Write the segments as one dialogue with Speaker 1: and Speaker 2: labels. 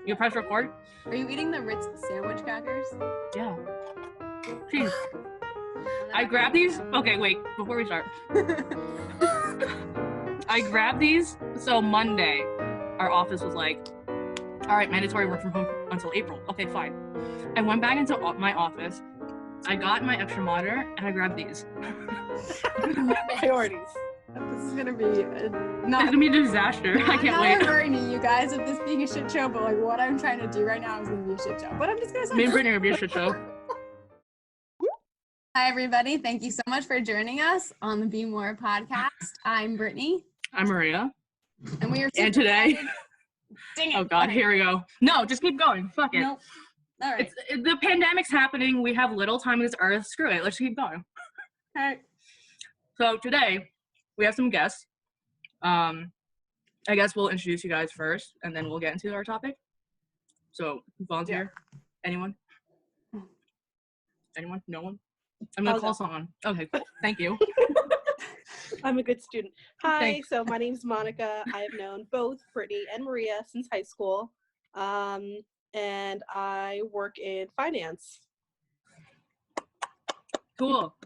Speaker 1: You press record?
Speaker 2: Are you eating the Ritz sandwich crackers?
Speaker 1: Yeah. Jeez. I grabbed these. Okay, wait. Before we start. I grabbed these. So Monday, our office was like, all right, mandatory work from home until April. Okay, fine. I went back into my office. I got my extra monitor and I grabbed these.
Speaker 3: Priorities.
Speaker 2: This is gonna be
Speaker 1: It's gonna be a disaster. I can't wait.
Speaker 2: I'm not worrying you guys of this being a shit show, but like what I'm trying to do right now is gonna be a shit show. But I'm just gonna say.
Speaker 1: Me and Brittany are gonna be a shit show.
Speaker 2: Hi everybody, thank you so much for joining us on the Be More podcast. I'm Brittany.
Speaker 1: I'm Maria.
Speaker 2: And we are
Speaker 1: And today.
Speaker 2: Dang it.
Speaker 1: Oh God, here we go. No, just keep going. Fuck it.
Speaker 2: Nope. All right.
Speaker 1: The pandemic's happening. We have little time on this earth. Screw it. Let's keep going.
Speaker 2: Okay.
Speaker 1: So today we have some guests. I guess we'll introduce you guys first, and then we'll get into our topic. So volunteer.
Speaker 2: Yeah.
Speaker 1: Anyone? Anyone? No one? I'm gonna call someone. Okay, cool. Thank you.
Speaker 3: I'm a good student. Hi, so my name's Monica. I have known both Brittany and Maria since high school. And I work in finance.
Speaker 1: Cool.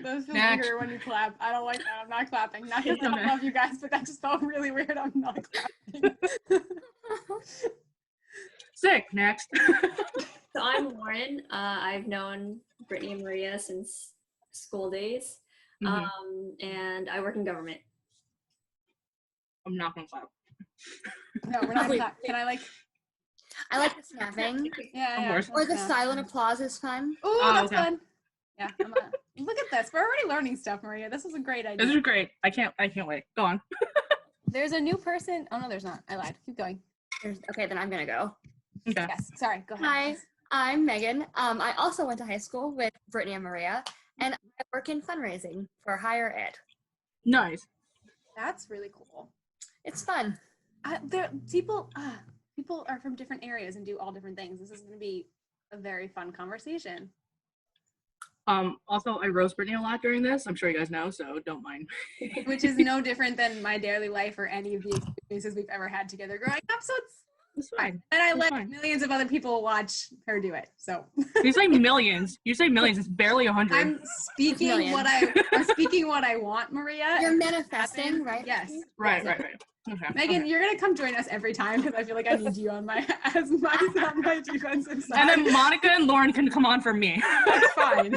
Speaker 2: Those feel
Speaker 1: Next.
Speaker 2: weird when you clap. I don't like that. I'm not clapping. Not because I don't love you guys, but that just felt really weird. I'm not clapping.
Speaker 1: Sick. Next.
Speaker 4: So I'm Lauren. I've known Brittany and Maria since school days, and I work in government.
Speaker 1: I'm not gonna clap.
Speaker 2: No, we're not clapping. Can I like?
Speaker 5: I like the snapping.
Speaker 2: Yeah.
Speaker 1: Of course.
Speaker 5: Or the silent applause is fun.
Speaker 2: Ooh,
Speaker 1: Oh,
Speaker 2: that's
Speaker 1: okay.
Speaker 2: fun. Yeah. Look at this. We're already learning stuff, Maria. This is a great idea.
Speaker 1: This is great. I can't wait. Go on.
Speaker 2: There's a new person. Oh no, there's not. I lied. Keep going.
Speaker 5: Okay, then I'm gonna go.
Speaker 1: Okay.
Speaker 2: Yes. Sorry. Go ahead.
Speaker 5: Hi, I'm Megan. I also went to high school with Brittany and Maria, and I work in fundraising for higher ed.
Speaker 1: Nice.
Speaker 2: That's really cool.
Speaker 5: It's fun.
Speaker 2: People are from different areas and do all different things. This is going to be a very fun conversation.
Speaker 1: Also, I roast Brittany a lot during this. I'm sure you guys know, so don't mind.
Speaker 2: Which is no different than my daily life or any of the experiences we've ever had together growing up. So
Speaker 1: It's fine.
Speaker 2: and I
Speaker 1: It's
Speaker 2: let
Speaker 1: fine.
Speaker 2: millions of other people watch her do it. So
Speaker 1: You say millions. You say millions. It's barely 100.
Speaker 2: I'm speaking what I want, Maria.
Speaker 5: You're manifesting, right?
Speaker 2: Yes.
Speaker 1: Right. Okay.
Speaker 2: Megan,
Speaker 1: okay.
Speaker 2: you're gonna come join us every time because I feel like I need you on my on my defensive side.
Speaker 1: And then Monica and Lauren can come on for me.
Speaker 2: That's fine.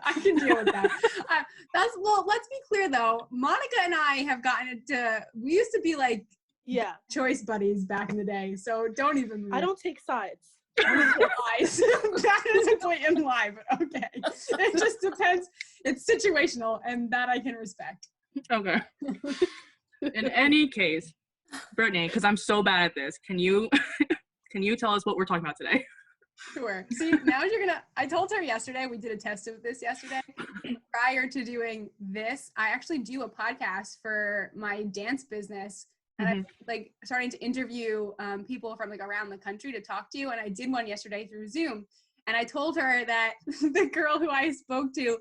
Speaker 2: I can deal with that. Let's be clear though. Monica and I have gotten into. We used to be like
Speaker 3: Yeah,
Speaker 2: choice buddies back in the day. So don't even.
Speaker 3: I don't take sides.
Speaker 2: Lies. That is a blatant lie, but okay. It just depends. It's situational, and that I can respect.
Speaker 1: Okay. In any case, Brittany, because I'm so bad at this, can you tell us what we're talking about today?
Speaker 2: Sure. See, now I told her yesterday, we did a test of this yesterday. Prior to doing this, I actually do a podcast for my dance business. And I'm like starting to interview people from like around the country to talk to. And I did one yesterday through Zoom. And I told her that the girl who I spoke to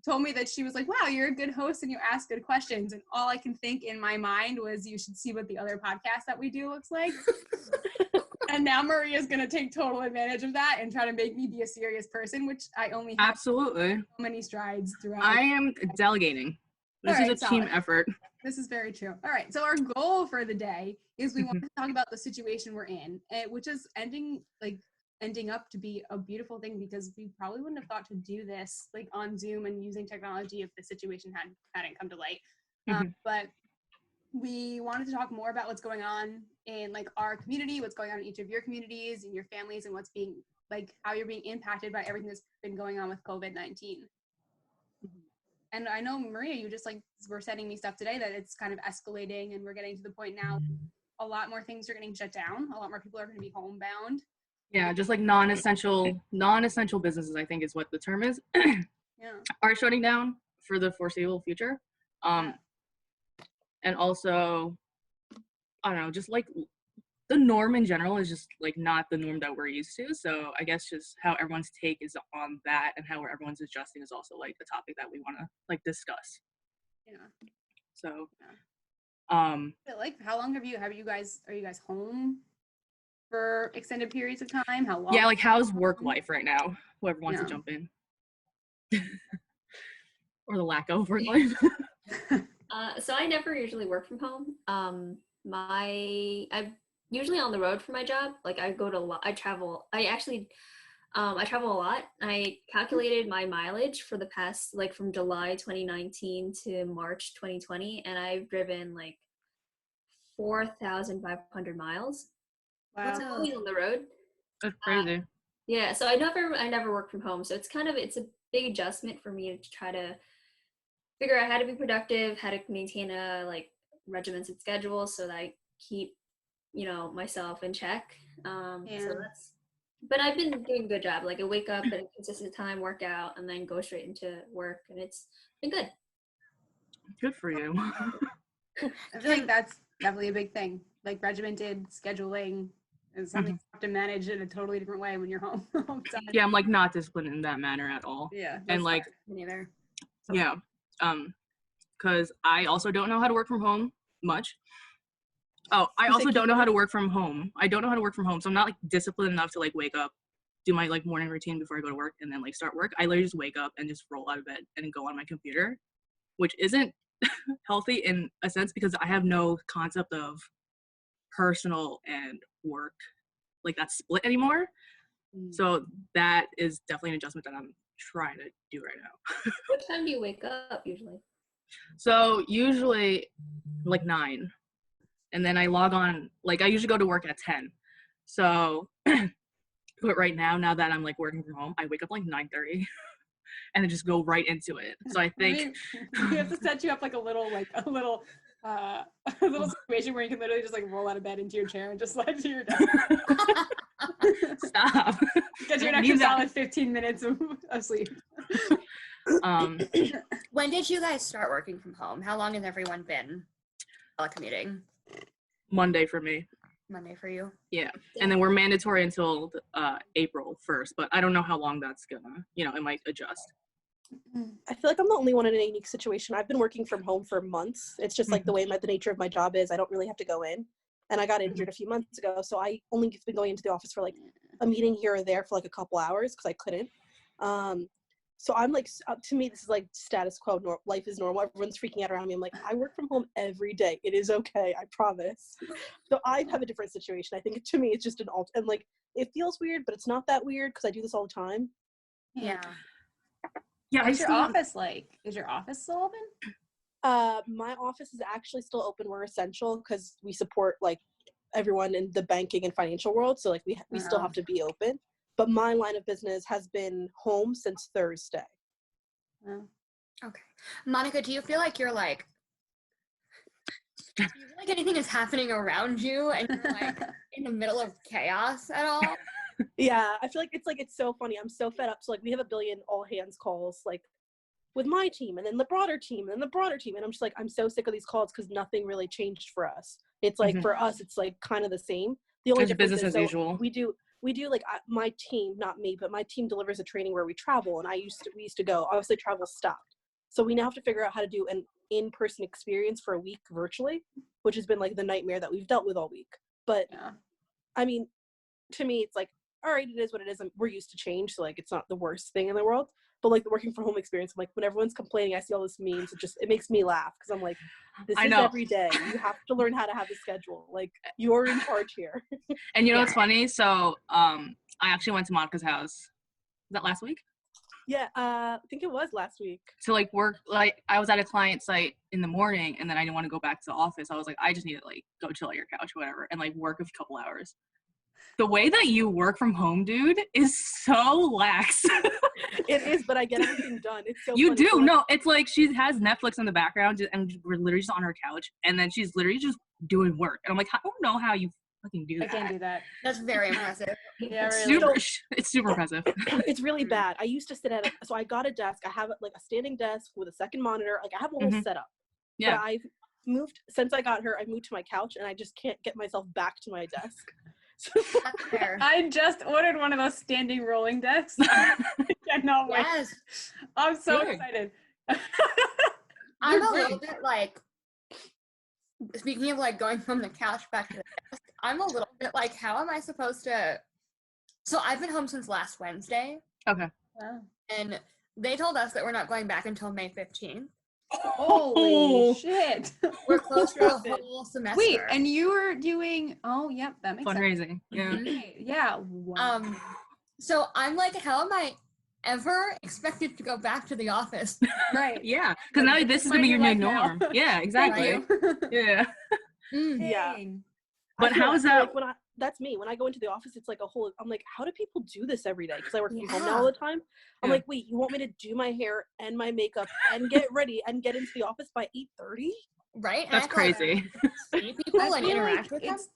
Speaker 2: told me that she was like, wow, you're a good host and you ask good questions. And all I can think in my mind was you should see what the other podcast that we do looks like. And now Maria's going to take total advantage of that and try to make me be a serious person, which I only have
Speaker 1: Absolutely.
Speaker 2: so many strides throughout.
Speaker 1: I am delegating. This
Speaker 2: All
Speaker 1: is a
Speaker 2: right,
Speaker 1: team
Speaker 2: solid.
Speaker 1: effort.
Speaker 2: This is very true. All right. So our goal for the day is we want to talk about the situation we're in, which is ending up to be a beautiful thing because we probably wouldn't have thought to do this like on Zoom and using technology if the situation hadn't come to light. But we wanted to talk more about what's going on in like our community, what's going on in each of your communities and your families, and what's being like how you're being impacted by everything that's been going on with COVID-19. And I know, Maria, you just like were sending me stuff today that it's kind of escalating and we're getting to the point now a lot more things are getting shut down. A lot more people are going to be homebound.
Speaker 1: Yeah, just like non-essential businesses, I think is what the term is,
Speaker 2: Yeah.
Speaker 1: are shutting down for the foreseeable future. And also, I don't know, just like the norm in general is just like not the norm that we're used to. So I guess just how everyone's take is on that and how everyone's adjusting is also like the topic that we want to like discuss.
Speaker 2: Yeah.
Speaker 1: So,
Speaker 2: Like, how long are you guys home? for extended periods of time? How long?
Speaker 1: Yeah, like how's work life right now? Whoever wants to
Speaker 2: Yeah.
Speaker 1: jump in. Or the lack of work life.
Speaker 4: So I never usually work from home. I'm usually on the road for my job. Like I go to I travel. I travel a lot. I calculated my mileage for the past, like from July 2019 to March 2020, and I've driven like 4,500 miles.
Speaker 2: Wow.
Speaker 4: So always on the road.
Speaker 1: That's crazy.
Speaker 4: Yeah, so I never work from home. So it's a big adjustment for me to try to figure out how to be productive, how to maintain a like regimented schedule so that I keep, myself in check. So but I've been doing a good job. Like I wake up at a consistent time, work out, and then go straight into work, and it's been good.
Speaker 1: Good for you.
Speaker 2: I feel like that's definitely a big thing. Like regimented scheduling is something you have to manage in a totally different way when you're home.
Speaker 1: Yeah, I'm like not disciplined in that manner at all.
Speaker 2: Yeah.
Speaker 1: And like,
Speaker 5: Me neither.
Speaker 1: yeah, because I also don't know how to work from home much. Oh, I also don't know how to work from home. I don't know how to work from home, so I'm not like disciplined enough to like wake up, do my like morning routine before I go to work, and then like start work. I literally just wake up and just roll out of bed and go on my computer, which isn't healthy in a sense because I have no concept of personal and work like that split anymore. So that is definitely an adjustment that I'm trying to do right now.
Speaker 4: What time do you wake up usually?
Speaker 1: So usually like 9, and then I log on, like I usually go to work at 10. So but right now that I'm like working from home, I wake up like 9:30 and then just go right into it. So I think
Speaker 2: we have to set you up like a little a little situation where you can literally just like roll out of bed into your chair and just slide to your desk.
Speaker 1: stop.
Speaker 2: Get you an extra solid 15 minutes of sleep.
Speaker 5: When did you guys start working from home? How long has everyone been commuting?
Speaker 1: Monday for me.
Speaker 5: Monday for you?
Speaker 1: Yeah. And then we're mandatory until April 1st, but I don't know how long that's gonna, it might adjust.
Speaker 3: I feel like I'm the only one in a unique situation. I've been working from home for months. It's just like the way the nature of my job is. I don't really have to go in. And I got injured a few months ago, so I only been going into the office for like a meeting here or there for like a couple hours because I couldn't. So I'm like, to me, this is like status quo. Life is normal. Everyone's freaking out around me. I'm like, I work from home every day. It is okay. I promise. So I have a different situation. I think to me, it's just and like, it feels weird, but it's not that weird because I do this all the time.
Speaker 5: Yeah.
Speaker 1: Yeah.
Speaker 2: What's your office like? Is your office still open?
Speaker 3: My office is actually still open. We're essential because we support like everyone in the banking and financial world. So like we still have to be open. But my line of business has been home since Thursday.
Speaker 2: Oh.
Speaker 5: Okay. Monica, do you feel like you're like, do you feel like anything is happening around you and you're like in the middle of chaos at all?
Speaker 3: Yeah, I feel like it's so funny. I'm so fed up. So like we have a billion all hands calls like with my team and then the broader team and the broader team. And I'm just like, I'm so sick of these calls because nothing really changed for us. It's like for us, it's like kind of the same. The only difference
Speaker 1: business
Speaker 3: is
Speaker 1: as usual.
Speaker 3: We do like my team, not me, but my team delivers a training where we travel, and we used to go. Obviously, travel stopped, so we now have to figure out how to do an in-person experience for a week virtually, which has been like the nightmare that we've dealt with all week. But I mean, to me, it's like, all right, it is what it is. We're used to change, so like it's not the worst thing in the world. But like the working from home experience, I'm like when everyone's complaining, I see all this memes. It makes me laugh because I'm like, this is every day. You have to learn how to have a schedule. Like you're in charge here.
Speaker 1: And you know what's funny? So I actually went to Monica's house. Was that last week?
Speaker 3: Yeah, I think it was last week.
Speaker 1: To like work, like I was at a client site in the morning, and then I didn't want to go back to the office. I was like, I just need to like go chill at your couch, or whatever, and like work a couple hours. The way that you work from home, dude, is so lax.
Speaker 3: It is, but I get everything done. It's so
Speaker 1: you
Speaker 3: funny.
Speaker 1: do.
Speaker 3: So, like,
Speaker 1: no, it's like she has Netflix in the background, and we're literally just on her couch, and then she's literally just doing work. And I'm like, I don't know how you fucking do that.
Speaker 2: I can't do that.
Speaker 5: That's very impressive.
Speaker 2: Yeah,
Speaker 1: really. It's super impressive.
Speaker 3: It's really bad. I used to sit at so I got a desk. I have like a standing desk with a second monitor. Like I have a whole setup.
Speaker 1: Yeah.
Speaker 3: But I've moved since I got her. I moved to my couch, and I just can't get myself back to my desk. So,
Speaker 5: That's fair.
Speaker 2: I just ordered one of those standing rolling desks. I cannot wait.
Speaker 5: Yes.
Speaker 2: I'm so
Speaker 1: Good.
Speaker 2: excited.
Speaker 5: I'm a little bit like, speaking of like going from the couch back to the desk, I'm a little bit like, how am I supposed to? So I've been home since last Wednesday,
Speaker 1: Okay.
Speaker 2: Wow.
Speaker 5: and they told us that we're not going back until May 15th.
Speaker 2: Holy shit.
Speaker 5: We're closed for a whole semester.
Speaker 2: Wait, and you were doing, oh, yep, that makes sense.
Speaker 1: Fundraising. Yeah.
Speaker 2: Okay, yeah, wow.
Speaker 5: So I'm like, how am I ever expected to go back to the office?
Speaker 2: Right.
Speaker 1: Yeah. Because now this is gonna be your new norm. Yeah, exactly.
Speaker 2: Thank you.
Speaker 1: Yeah.
Speaker 3: Yeah.
Speaker 2: Dang.
Speaker 1: But
Speaker 3: I feel-
Speaker 1: how is
Speaker 3: I feel
Speaker 1: that?
Speaker 3: like that's me. When I go into the office, it's like a whole. I'm like, how do people do this every day? Because I work from home now
Speaker 5: Yeah.
Speaker 3: all the time. I'm
Speaker 1: Yeah.
Speaker 3: like, wait, you want me to do my hair and my makeup and get ready and get into the office by 8:30?
Speaker 5: Right? And
Speaker 1: That's
Speaker 5: I have to, like,
Speaker 1: crazy.
Speaker 5: see people
Speaker 2: I
Speaker 5: and
Speaker 2: feel
Speaker 5: interact
Speaker 2: like
Speaker 5: with them.
Speaker 2: it's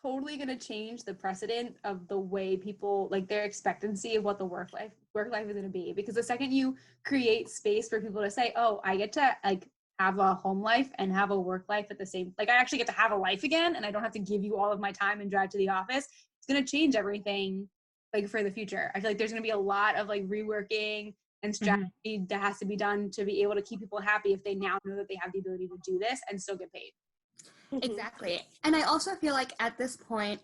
Speaker 2: totally going to change the precedent of the way people, like, their expectancy of what the work life is going to be, because the second you create space for people to say, oh, I get to like have a home life and have a work life at the same, like I actually get to have a life again and I don't have to give you all of my time and drive to the office, it's going to change everything like for the future. I feel like there's going to be a lot of like reworking and strategy that has to be done to be able to keep people happy if they now know that they have the ability to do this and still get paid.
Speaker 5: Exactly. And I also feel like at this point,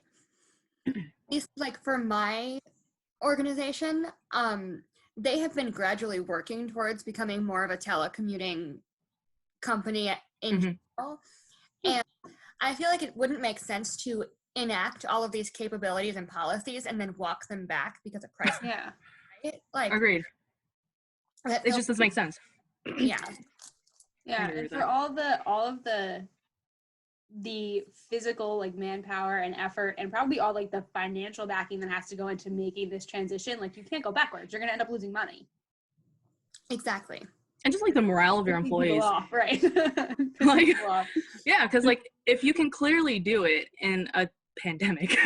Speaker 5: at least like for my organization, they have been gradually working towards becoming more of a telecommuting company in general. And I feel like it wouldn't make sense to enact all of these capabilities and policies and then walk them back because of price.
Speaker 2: Yeah.
Speaker 5: Right? Like,
Speaker 1: Agreed.
Speaker 5: that
Speaker 1: It
Speaker 5: feels-
Speaker 1: just doesn't make sense.
Speaker 5: yeah.
Speaker 2: Yeah,
Speaker 1: agree
Speaker 2: and
Speaker 1: with
Speaker 2: for
Speaker 1: that.
Speaker 2: all of the physical like manpower and effort and probably all like the financial backing that has to go into making this transition, like you can't go backwards. You're gonna end up losing money.
Speaker 5: Exactly.
Speaker 1: And just like the morale of your
Speaker 2: Piss people
Speaker 1: employees.
Speaker 2: off, right? Piss
Speaker 1: Like-
Speaker 2: people off.
Speaker 1: Yeah, because like if you can clearly do it in a pandemic,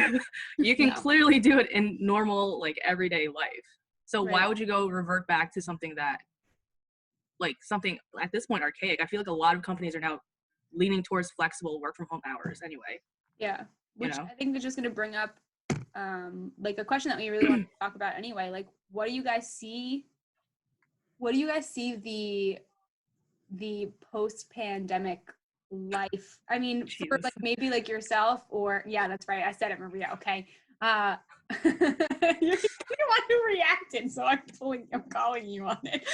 Speaker 1: you can
Speaker 2: Yeah.
Speaker 1: clearly do it in normal like everyday life. So why
Speaker 2: Right.
Speaker 1: would you go revert back to something that like something at this point archaic? I feel like a lot of companies are now leaning towards flexible work from home hours anyway.
Speaker 2: Yeah, which
Speaker 1: know?
Speaker 2: I think is just going to bring up like a question that we really want to talk about anyway. Like, what do you guys see the post-pandemic life? I mean, for
Speaker 1: Jesus.
Speaker 2: like maybe like yourself or yeah, that's right. I said it, Maria. Okay. You're the one who reacted, so I'm calling you on it.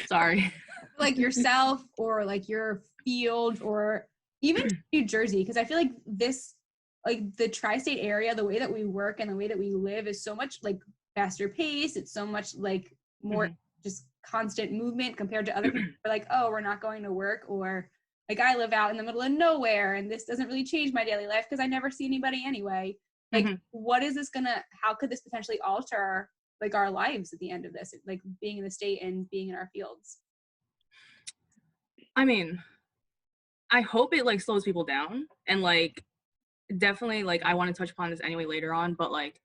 Speaker 1: Sorry.
Speaker 2: Like yourself or like your field or even New Jersey, because I feel like this, like the tri-state area, the way that we work and the way that we live is so much like faster pace. It's so much like more just constant movement compared to other people who are like, oh, we're not going to work, or like I live out in the middle of nowhere and this doesn't really change my daily life because I never see anybody anyway. Like, what is this how could this potentially alter like our lives at the end of this, like being in the state and being in our fields?
Speaker 1: I mean, I hope it like slows people down, and like definitely like I want to touch upon this anyway later on, but like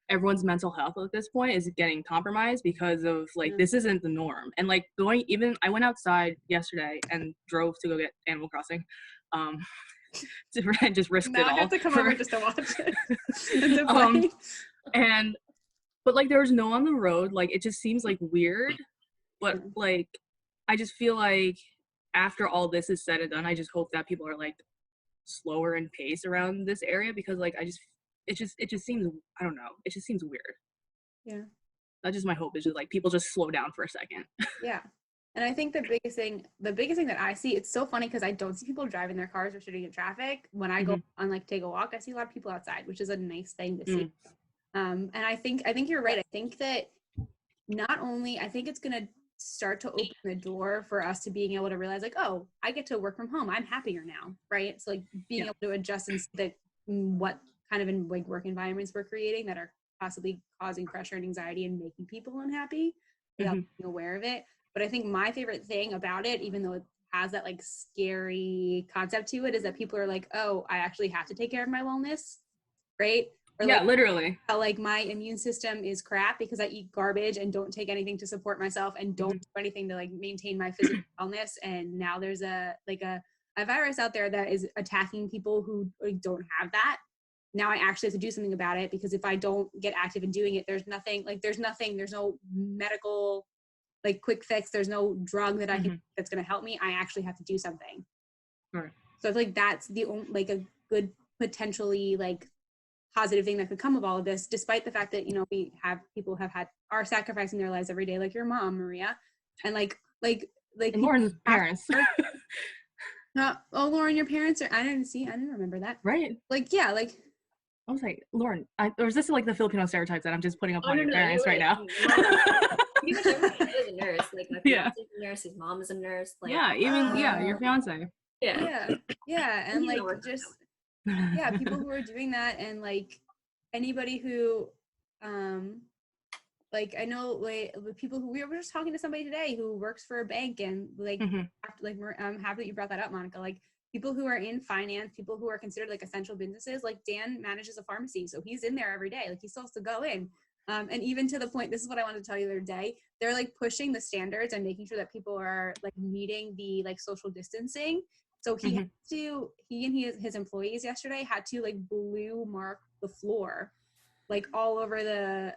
Speaker 1: everyone's mental health at this point is getting compromised because of like this isn't the norm. And like I went outside yesterday and drove to go get Animal Crossing. To just risked
Speaker 2: Now
Speaker 1: it
Speaker 2: I
Speaker 1: all.
Speaker 2: have to come over just to watch it. It's funny.
Speaker 1: But like there was no one on the road. Like it just seems like weird. But like I just feel like after all this is said and done, I just hope that people are like slower in pace around this area, because like it just seems, I don't know, it just seems weird.
Speaker 2: Yeah.
Speaker 1: That's just my hope, is just like people just slow down for a second.
Speaker 2: Yeah. And I think the biggest thing that I see, it's so funny because I don't see people driving their cars or sitting in traffic. When I go on like take a walk, I see a lot of people outside, which is a nice thing to see. And I think you're right. I think that not only, I think it's going to start to open the door for us to being able to realize like, oh, I get to work from home. I'm happier now. Right. So like being able to adjust and see that what kind of in like work environments we're creating that are possibly causing pressure and anxiety and making people unhappy without being aware of it. But I think my favorite thing about it, even though it has that like scary concept to it, is that people are like, oh, I actually have to take care of my wellness. Right. Or
Speaker 1: Yeah,
Speaker 2: like,
Speaker 1: literally.
Speaker 2: like my immune system is crap because I eat garbage and don't take anything to support myself and don't do anything to like maintain my physical wellness. And now there's a virus out there that is attacking people who like, don't have that. Now I actually have to do something about it, because if I don't get active in doing it, there's no medical like quick fix. There's no drug that I can that's going to help me. I actually have to do something.
Speaker 1: Right.
Speaker 2: So I feel like that's the only like a good potentially like positive thing that could come of all of this, despite the fact that, you know, we have people are sacrificing their lives every day, like your mom, Maria, and like
Speaker 1: and Lauren's parents.
Speaker 2: Lauren, your parents I didn't remember that.
Speaker 1: Right.
Speaker 2: Like, yeah, like
Speaker 1: I was like, Lauren, or is this like the Filipino stereotypes that I'm just putting up on your parents right now?
Speaker 4: Pretty much everyone is a nurse. Like my fiance is a nurse, his mom is a nurse. Like
Speaker 1: your fiance.
Speaker 2: Yeah, and like just people who are doing that, and like anybody who like I know like the people who we were just talking to somebody today who works for a bank, and like I'm happy that you brought that up, Monica. Like people who are in finance, people who are considered like essential businesses, like Dan manages a pharmacy, so he's in there every day. Like he still has to go in. And even to the point, this is what I wanted to tell you the other day, they're like pushing the standards and making sure that people are like meeting the like social distancing. So he had to, he and his employees yesterday had to like blue mark the floor, like all over the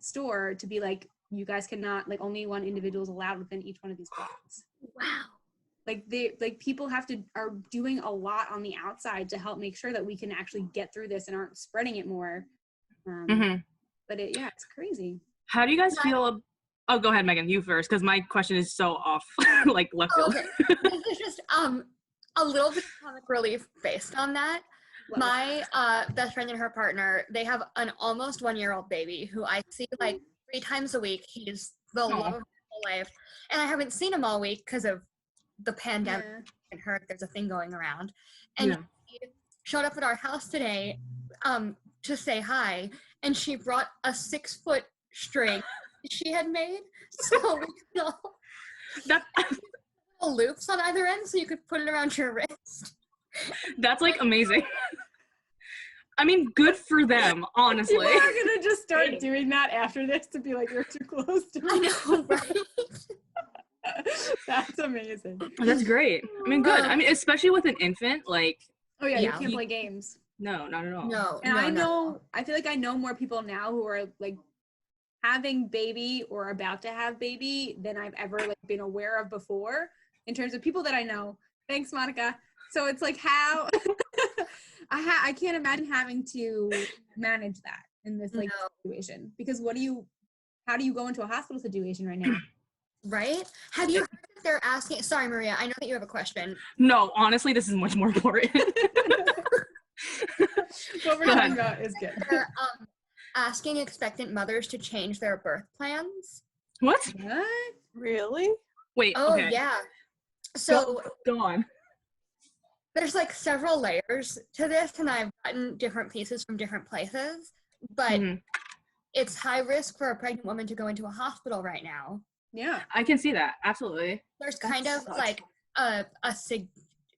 Speaker 2: store, to be like, you guys cannot, like only one individual is allowed within each one of these blocks.
Speaker 5: Wow.
Speaker 2: Like people are doing a lot on the outside to help make sure that we can actually get through this and aren't spreading it more. But it's crazy.
Speaker 1: How do you guys feel? Oh, go ahead, Megan. You first, because my question is so off, like left field.
Speaker 5: Okay. This is just a little bit of comic relief based on that. My best friend and her partner, they have an almost 1-year-old baby who I see like 3 times a week. He's the love of my whole life, and I haven't seen him all week because of the pandemic. And there's a thing going around, and he showed up at our house today to say hi, and she brought a 6-foot string she had made, so we could all loops on either end, so you could put it around your wrist.
Speaker 1: That's like amazing. I mean, good for them, honestly.
Speaker 2: People are gonna just start doing that after this to be like, you're too close to me.
Speaker 5: I know, right?
Speaker 2: That's amazing.
Speaker 1: That's great. I mean, good. I mean, especially with an infant, like.
Speaker 2: Oh yeah, you can't play games.
Speaker 1: No, not at all.
Speaker 2: No. And I feel like I know more people now who are like having baby or about to have baby than I've ever like been aware of before, in terms of people that I know. Thanks, Monica. So it's like how I can't imagine having to manage that in this like situation, because how do you go into a hospital situation right now?
Speaker 5: Right? Have you heard that they're asking, sorry Maria, I know that you have a question.
Speaker 1: No, honestly, this is much more important.
Speaker 2: What we're talking about is good.
Speaker 5: They're asking expectant mothers to change their birth plans.
Speaker 1: What?
Speaker 3: Really?
Speaker 1: Wait,
Speaker 5: Oh,
Speaker 1: okay.
Speaker 5: yeah. So
Speaker 1: go on.
Speaker 5: There's like several layers to this, and I've gotten different pieces from different places, but it's high risk for a pregnant woman to go into a hospital right now.
Speaker 2: Yeah.
Speaker 1: I can see that. Absolutely.
Speaker 5: There's kind of like a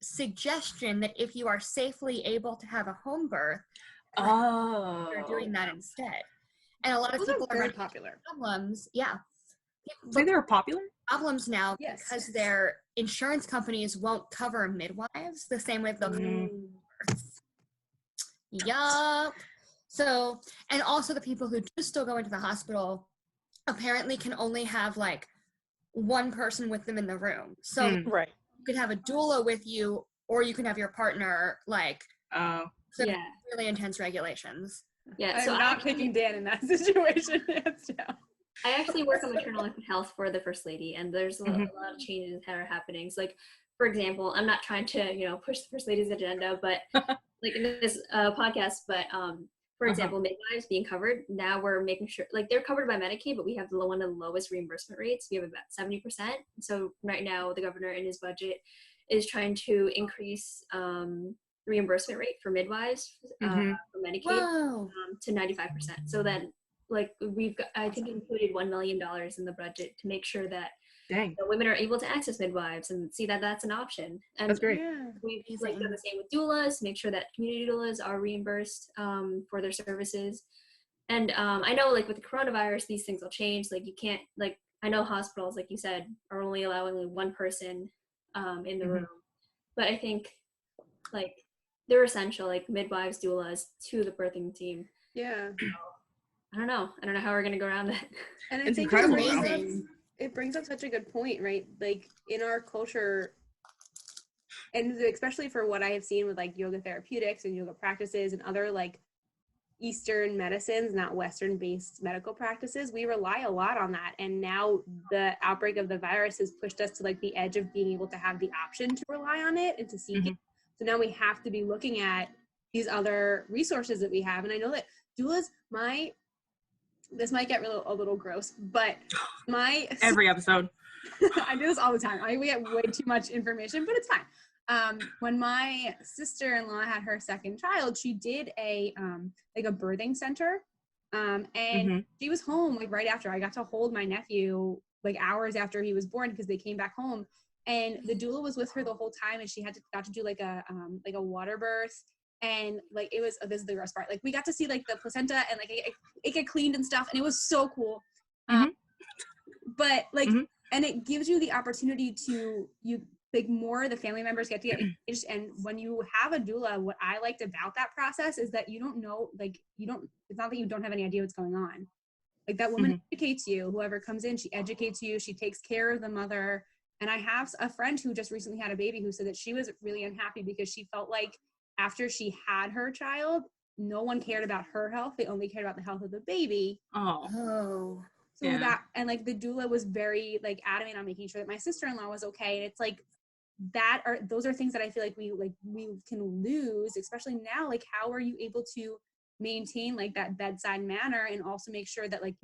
Speaker 5: suggestion that if you are safely able to have a home birth, you're doing that instead. And a lot of people are
Speaker 2: very popular.
Speaker 5: Problems. Yeah.
Speaker 1: Say they're popular?
Speaker 5: Problems now because their insurance companies won't cover midwives the same way they'll Yup. So, and also the people who do still go into the hospital apparently can only have like one person with them in the room. So you could have a doula with you, or you can have your partner like really intense regulations.
Speaker 2: Yeah, so I'm not picking Dan in that situation.
Speaker 4: I actually work on maternal infant health for the First Lady, and there's a lot of changes that are happening. So, like, for example, I'm not trying to, push the First Lady's agenda, but like in this podcast, but for example, midwives being covered, now we're making sure, like, they're covered by Medicaid, but we have one of the lowest reimbursement rates. We have about 70%. So right now, the governor in his budget is trying to increase reimbursement rate for midwives for Medicaid to 95%. So then, like, we've got, I think, included $1 million in the budget to make sure that women are able to access midwives and see that that's an option. And
Speaker 1: that's great.
Speaker 4: We've like done the same with doulas, make sure that community doulas are reimbursed for their services. And I know, like, with the coronavirus, these things will change. Like, you can't, like, I know hospitals, like you said, are only allowing like one person in the room. But I think, like, they're essential, like midwives, doulas, to the birthing team.
Speaker 2: Yeah.
Speaker 4: I don't know how we're gonna go around that.
Speaker 2: And I think it brings up such a good point, right? Like, in our culture, and especially for what I have seen with like yoga therapeutics and yoga practices and other like Eastern medicines, not Western based medical practices, we rely a lot on that. And now the outbreak of the virus has pushed us to like the edge of being able to have the option to rely on it and to seek it. So now we have to be looking at these other resources that we have. And I know that doulas, this might get a little gross, but
Speaker 1: every episode.
Speaker 2: I do this all the time. We get way too much information, but it's fine. When my sister-in-law had her second child, she did a birthing center, and she was home like right after. I got to hold my nephew like hours after he was born because they came back home, and the doula was with her the whole time, and she got to do like a water birth. And like it was, this is the worst part. Like we got to see like the placenta and like it get cleaned and stuff, and it was so cool. But like, and it gives you the opportunity to like more of the family members get to get engaged. And when you have a doula, what I liked about that process is that you don't know, like it's not that you don't have any idea what's going on. Like that woman educates you. Whoever comes in, she educates you. She takes care of the mother. And I have a friend who just recently had a baby who said that she was really unhappy because she felt like after she had her child, no one cared about her health. They only cared about the health of the baby.
Speaker 5: Oh.
Speaker 2: So that, and like the doula was very like adamant on making sure that my sister-in-law was okay. And it's like, those are things that I feel like we can lose, especially now. Like, how are you able to maintain like that bedside manner and also make sure that like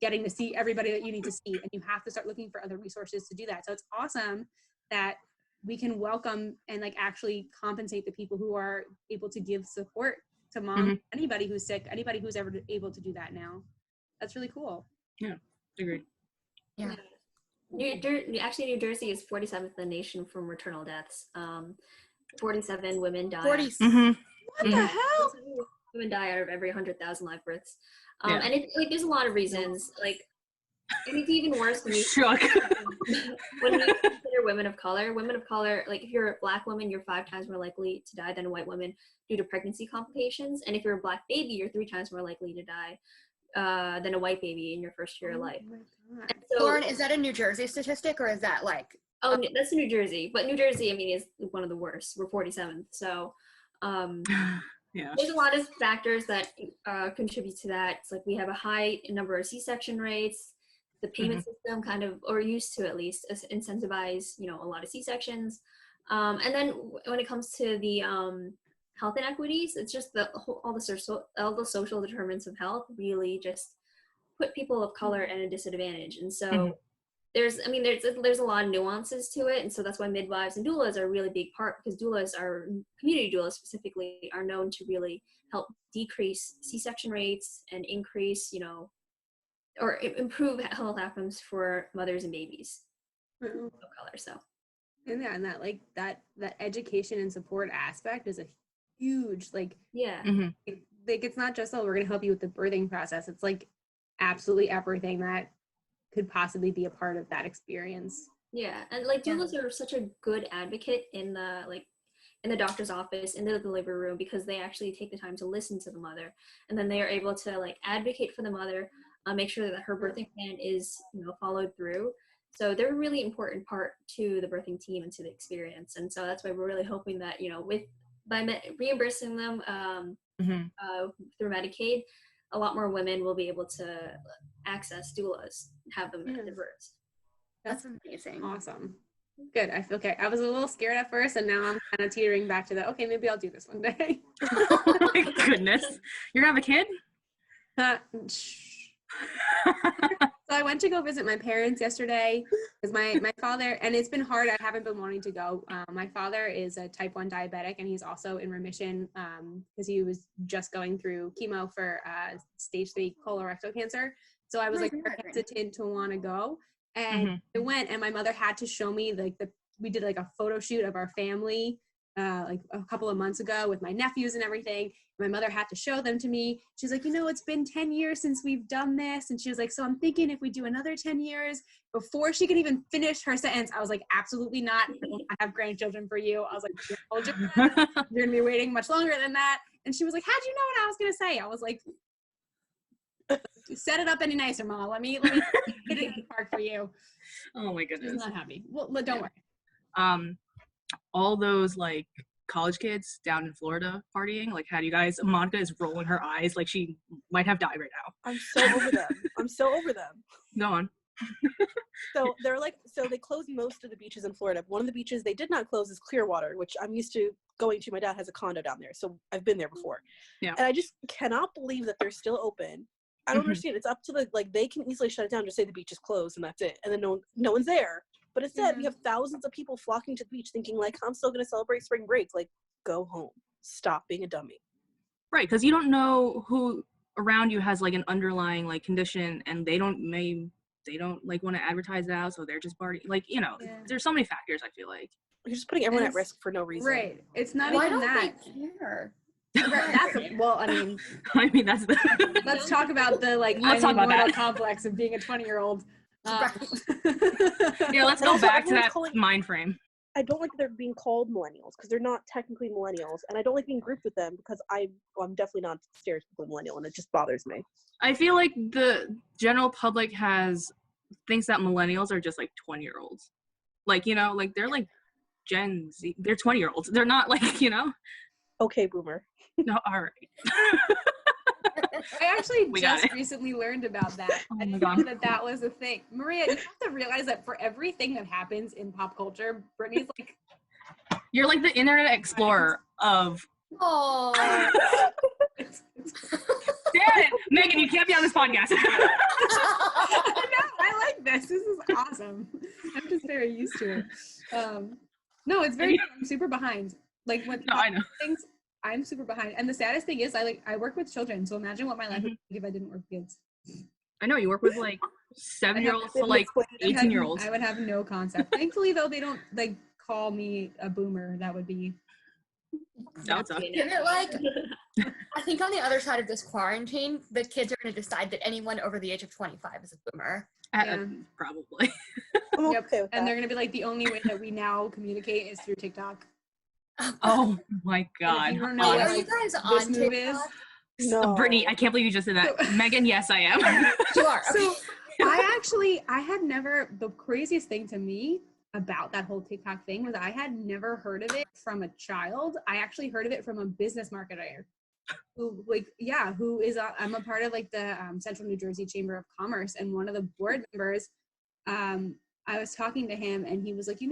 Speaker 2: getting to see everybody that you need to see, and you have to start looking for other resources to do that. So it's awesome that we can welcome and like actually compensate the people who are able to give support to mom, anybody who's sick, anybody who's ever able to do that now. That's really cool.
Speaker 1: Yeah, agreed.
Speaker 5: Yeah.
Speaker 4: Actually, New Jersey is 47th in the nation from maternal deaths. 47 women die.
Speaker 5: 40.
Speaker 2: What the hell?
Speaker 4: Women die out of every 100,000 live births. And it, like, there's a lot of reasons. Like, and it's even worse when you when you consider women of color. Women of color, like if you're a Black woman, you're 5 times more likely to die than a white woman due to pregnancy complications. And if you're a Black baby, you're 3 times more likely to die than a white baby in your first year of life.
Speaker 5: So, Lauren, is that a New Jersey statistic, or is that like?
Speaker 4: Oh, that's New Jersey. But New Jersey, I mean, is one of the worst. We're 47th. So there's a lot of factors that contribute to that. It's like we have a high number of C-section rates. The payment system kind of, or used to at least, incentivize, a lot of C-sections. And then when it comes to the health inequities, it's just all the social determinants of health really just put people of color at a disadvantage. And so there's a lot of nuances to it. And so that's why midwives and doulas are a really big part, because community doulas specifically are known to really help decrease C-section rates and increase, or improve health outcomes for mothers and babies of color. So.
Speaker 2: And that like that education and support aspect is a huge, like, it's not just, we're going to help you with the birthing process. It's like absolutely everything that could possibly be a part of that experience.
Speaker 4: Yeah. And like doulas are such a good advocate in the doctor's office, in the delivery room, because they actually take the time to listen to the mother, and then they are able to like advocate for the mother, make sure that her birthing plan is followed through. So they're a really important part to the birthing team and to the experience. And so that's why we're really hoping that by reimbursing them through Medicaid, a lot more women will be able to access doulas, have them at their births.
Speaker 2: That's amazing. Awesome. Good. I feel okay. I was a little scared at first, and now I'm kind of teetering back to the, okay, maybe I'll do this one day.
Speaker 1: Oh my goodness. You're gonna have a kid?
Speaker 2: So I went to go visit my parents yesterday because my father, and it's been hard. I haven't been wanting to go. My father is a type 1 diabetic, and he's also in remission because he was just going through chemo for stage 3 colorectal cancer. So I was hesitant to want to go. And I went, and my mother had to show me we did like a photo shoot of our family like a couple of months ago with my nephews and everything. My mother had to show them to me. She's like, it's been 10 years since we've done this. And she was like, so I'm thinking if we do another 10 years, before she could even finish her sentence, I was like, absolutely not. I have grandchildren for you. I was like, you're going to be waiting much longer than that. And she was like, how'd you know what I was going to say? I was like, set it up any nicer, Mom. Let me get it in the park for you.
Speaker 1: Oh my goodness.
Speaker 2: She's not happy. Well, don't worry.
Speaker 1: all those like college kids down in Florida partying. Like, how do you guys? Monica is rolling her eyes like she might have died right now.
Speaker 3: I'm so over them. I'm so over them.
Speaker 1: Go on.
Speaker 3: So they closed most of the beaches in Florida. One of the beaches they did not close is Clearwater, which I'm used to going to. My dad has a condo down there, so I've been there before.
Speaker 1: Yeah.
Speaker 3: And I just cannot believe that they're still open. I don't understand. It's up to they can easily shut it down, just say the beach is closed and that's it. And then no one's there. But instead, we have thousands of people flocking to the beach thinking like, I'm still going to celebrate spring break. Like, go home. Stop being a dummy.
Speaker 1: Right, because you don't know who around you has like an underlying like condition, and they don't like want to advertise it out, so they're just partying. Like, there's so many factors. I feel like
Speaker 3: You're just putting everyone at risk for no reason.
Speaker 2: Right. It's not
Speaker 5: Why
Speaker 2: even
Speaker 5: don't
Speaker 2: that.
Speaker 5: they care?
Speaker 2: Well, I mean,
Speaker 1: that's the
Speaker 2: let's talk about the
Speaker 1: Let's talk about that.
Speaker 2: complex of being a 20-year-old.
Speaker 1: Yeah, let's go back to that mind frame.
Speaker 3: I don't like that they're being called millennials because they're not technically millennials, and I don't like being grouped with them because I'm definitely not stereotypically millennial, and it just bothers me.
Speaker 1: I feel like the general public thinks that millennials are just like 20-year-olds. Like, like they're like Gen Z. They're 20-year-olds. They're not like,
Speaker 3: Okay, boomer.
Speaker 1: No, all right.
Speaker 2: I actually just recently learned about that.
Speaker 1: Oh
Speaker 2: I didn't know that was a thing. Maria, you have to realize that for everything that happens in pop culture, Brittany's like...
Speaker 1: You're like the Internet Explorer of...
Speaker 5: Oh.
Speaker 1: Damn it! Megan, you can't be on this podcast.
Speaker 2: I like this. This is awesome. I'm just very used to it. No, it's very... I'm super behind. Like, with
Speaker 1: I know.
Speaker 2: things... I'm super behind. And the saddest thing is I work with children. So imagine what my life would be if I didn't work with kids.
Speaker 1: I know, you work with like 7-year-olds to like 18-year-olds.
Speaker 2: I would have no concept. Thankfully though, they don't like call me a boomer. That would be
Speaker 1: That's
Speaker 5: like, I think on the other side of this quarantine, the kids are going to decide that anyone over the age of 25 is a boomer.
Speaker 1: Probably.
Speaker 2: Yep. And they're going to be like, the only way that we now communicate is through TikTok.
Speaker 1: Oh my god.
Speaker 2: You don't know what,
Speaker 5: Are you guys on TikTok?
Speaker 3: No.
Speaker 1: Brittany, I can't believe you just said that. Megan, yes, I am.
Speaker 5: You are.
Speaker 2: So I had never, the craziest thing to me about that whole TikTok thing was I had never heard of it from a child. I actually heard of it from a business marketer who is, I'm a part of like the Central New Jersey Chamber of Commerce, and one of the board members, I was talking to him and he was like, he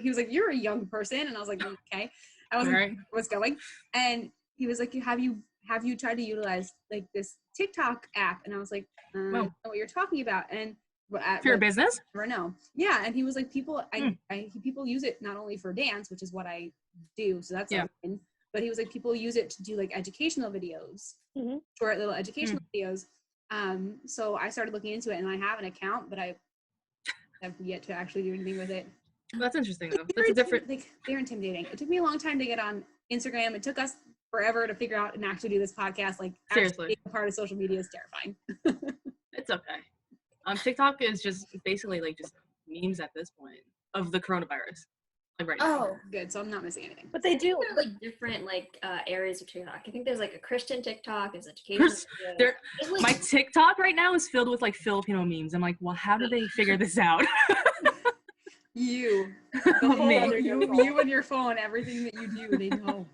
Speaker 2: was like, you're a young person. And I was like, okay. I wasn't
Speaker 1: Right.
Speaker 2: what's going. And he was like, have you tried to utilize like this TikTok app? And I was like, I don't know what you're talking about. And
Speaker 1: for your business?
Speaker 2: Or no. Yeah. And he was like, people use it not only for dance, which is what I do. So that's but he was like, people use it to do like educational videos, short little educational videos. So I started looking into it, and I have an account, but I have yet to actually do anything with it.
Speaker 1: That's interesting though. That's a different.
Speaker 2: They're intimidating. It took me a long time to get on Instagram. It took us forever to figure out and actually do this podcast. Like,
Speaker 1: seriously,
Speaker 2: being a part of social media is terrifying.
Speaker 1: It's okay. TikTok is just basically like just memes at this point of the coronavirus. Like right now.
Speaker 2: Oh, good. So I'm not missing anything.
Speaker 3: But they do
Speaker 4: like different areas of TikTok. I think there's like a Christian TikTok, there's education.
Speaker 1: My TikTok right now is filled with like Filipino memes. I'm like, well, how do they figure this out?
Speaker 2: You and your phone, everything that you do, they know.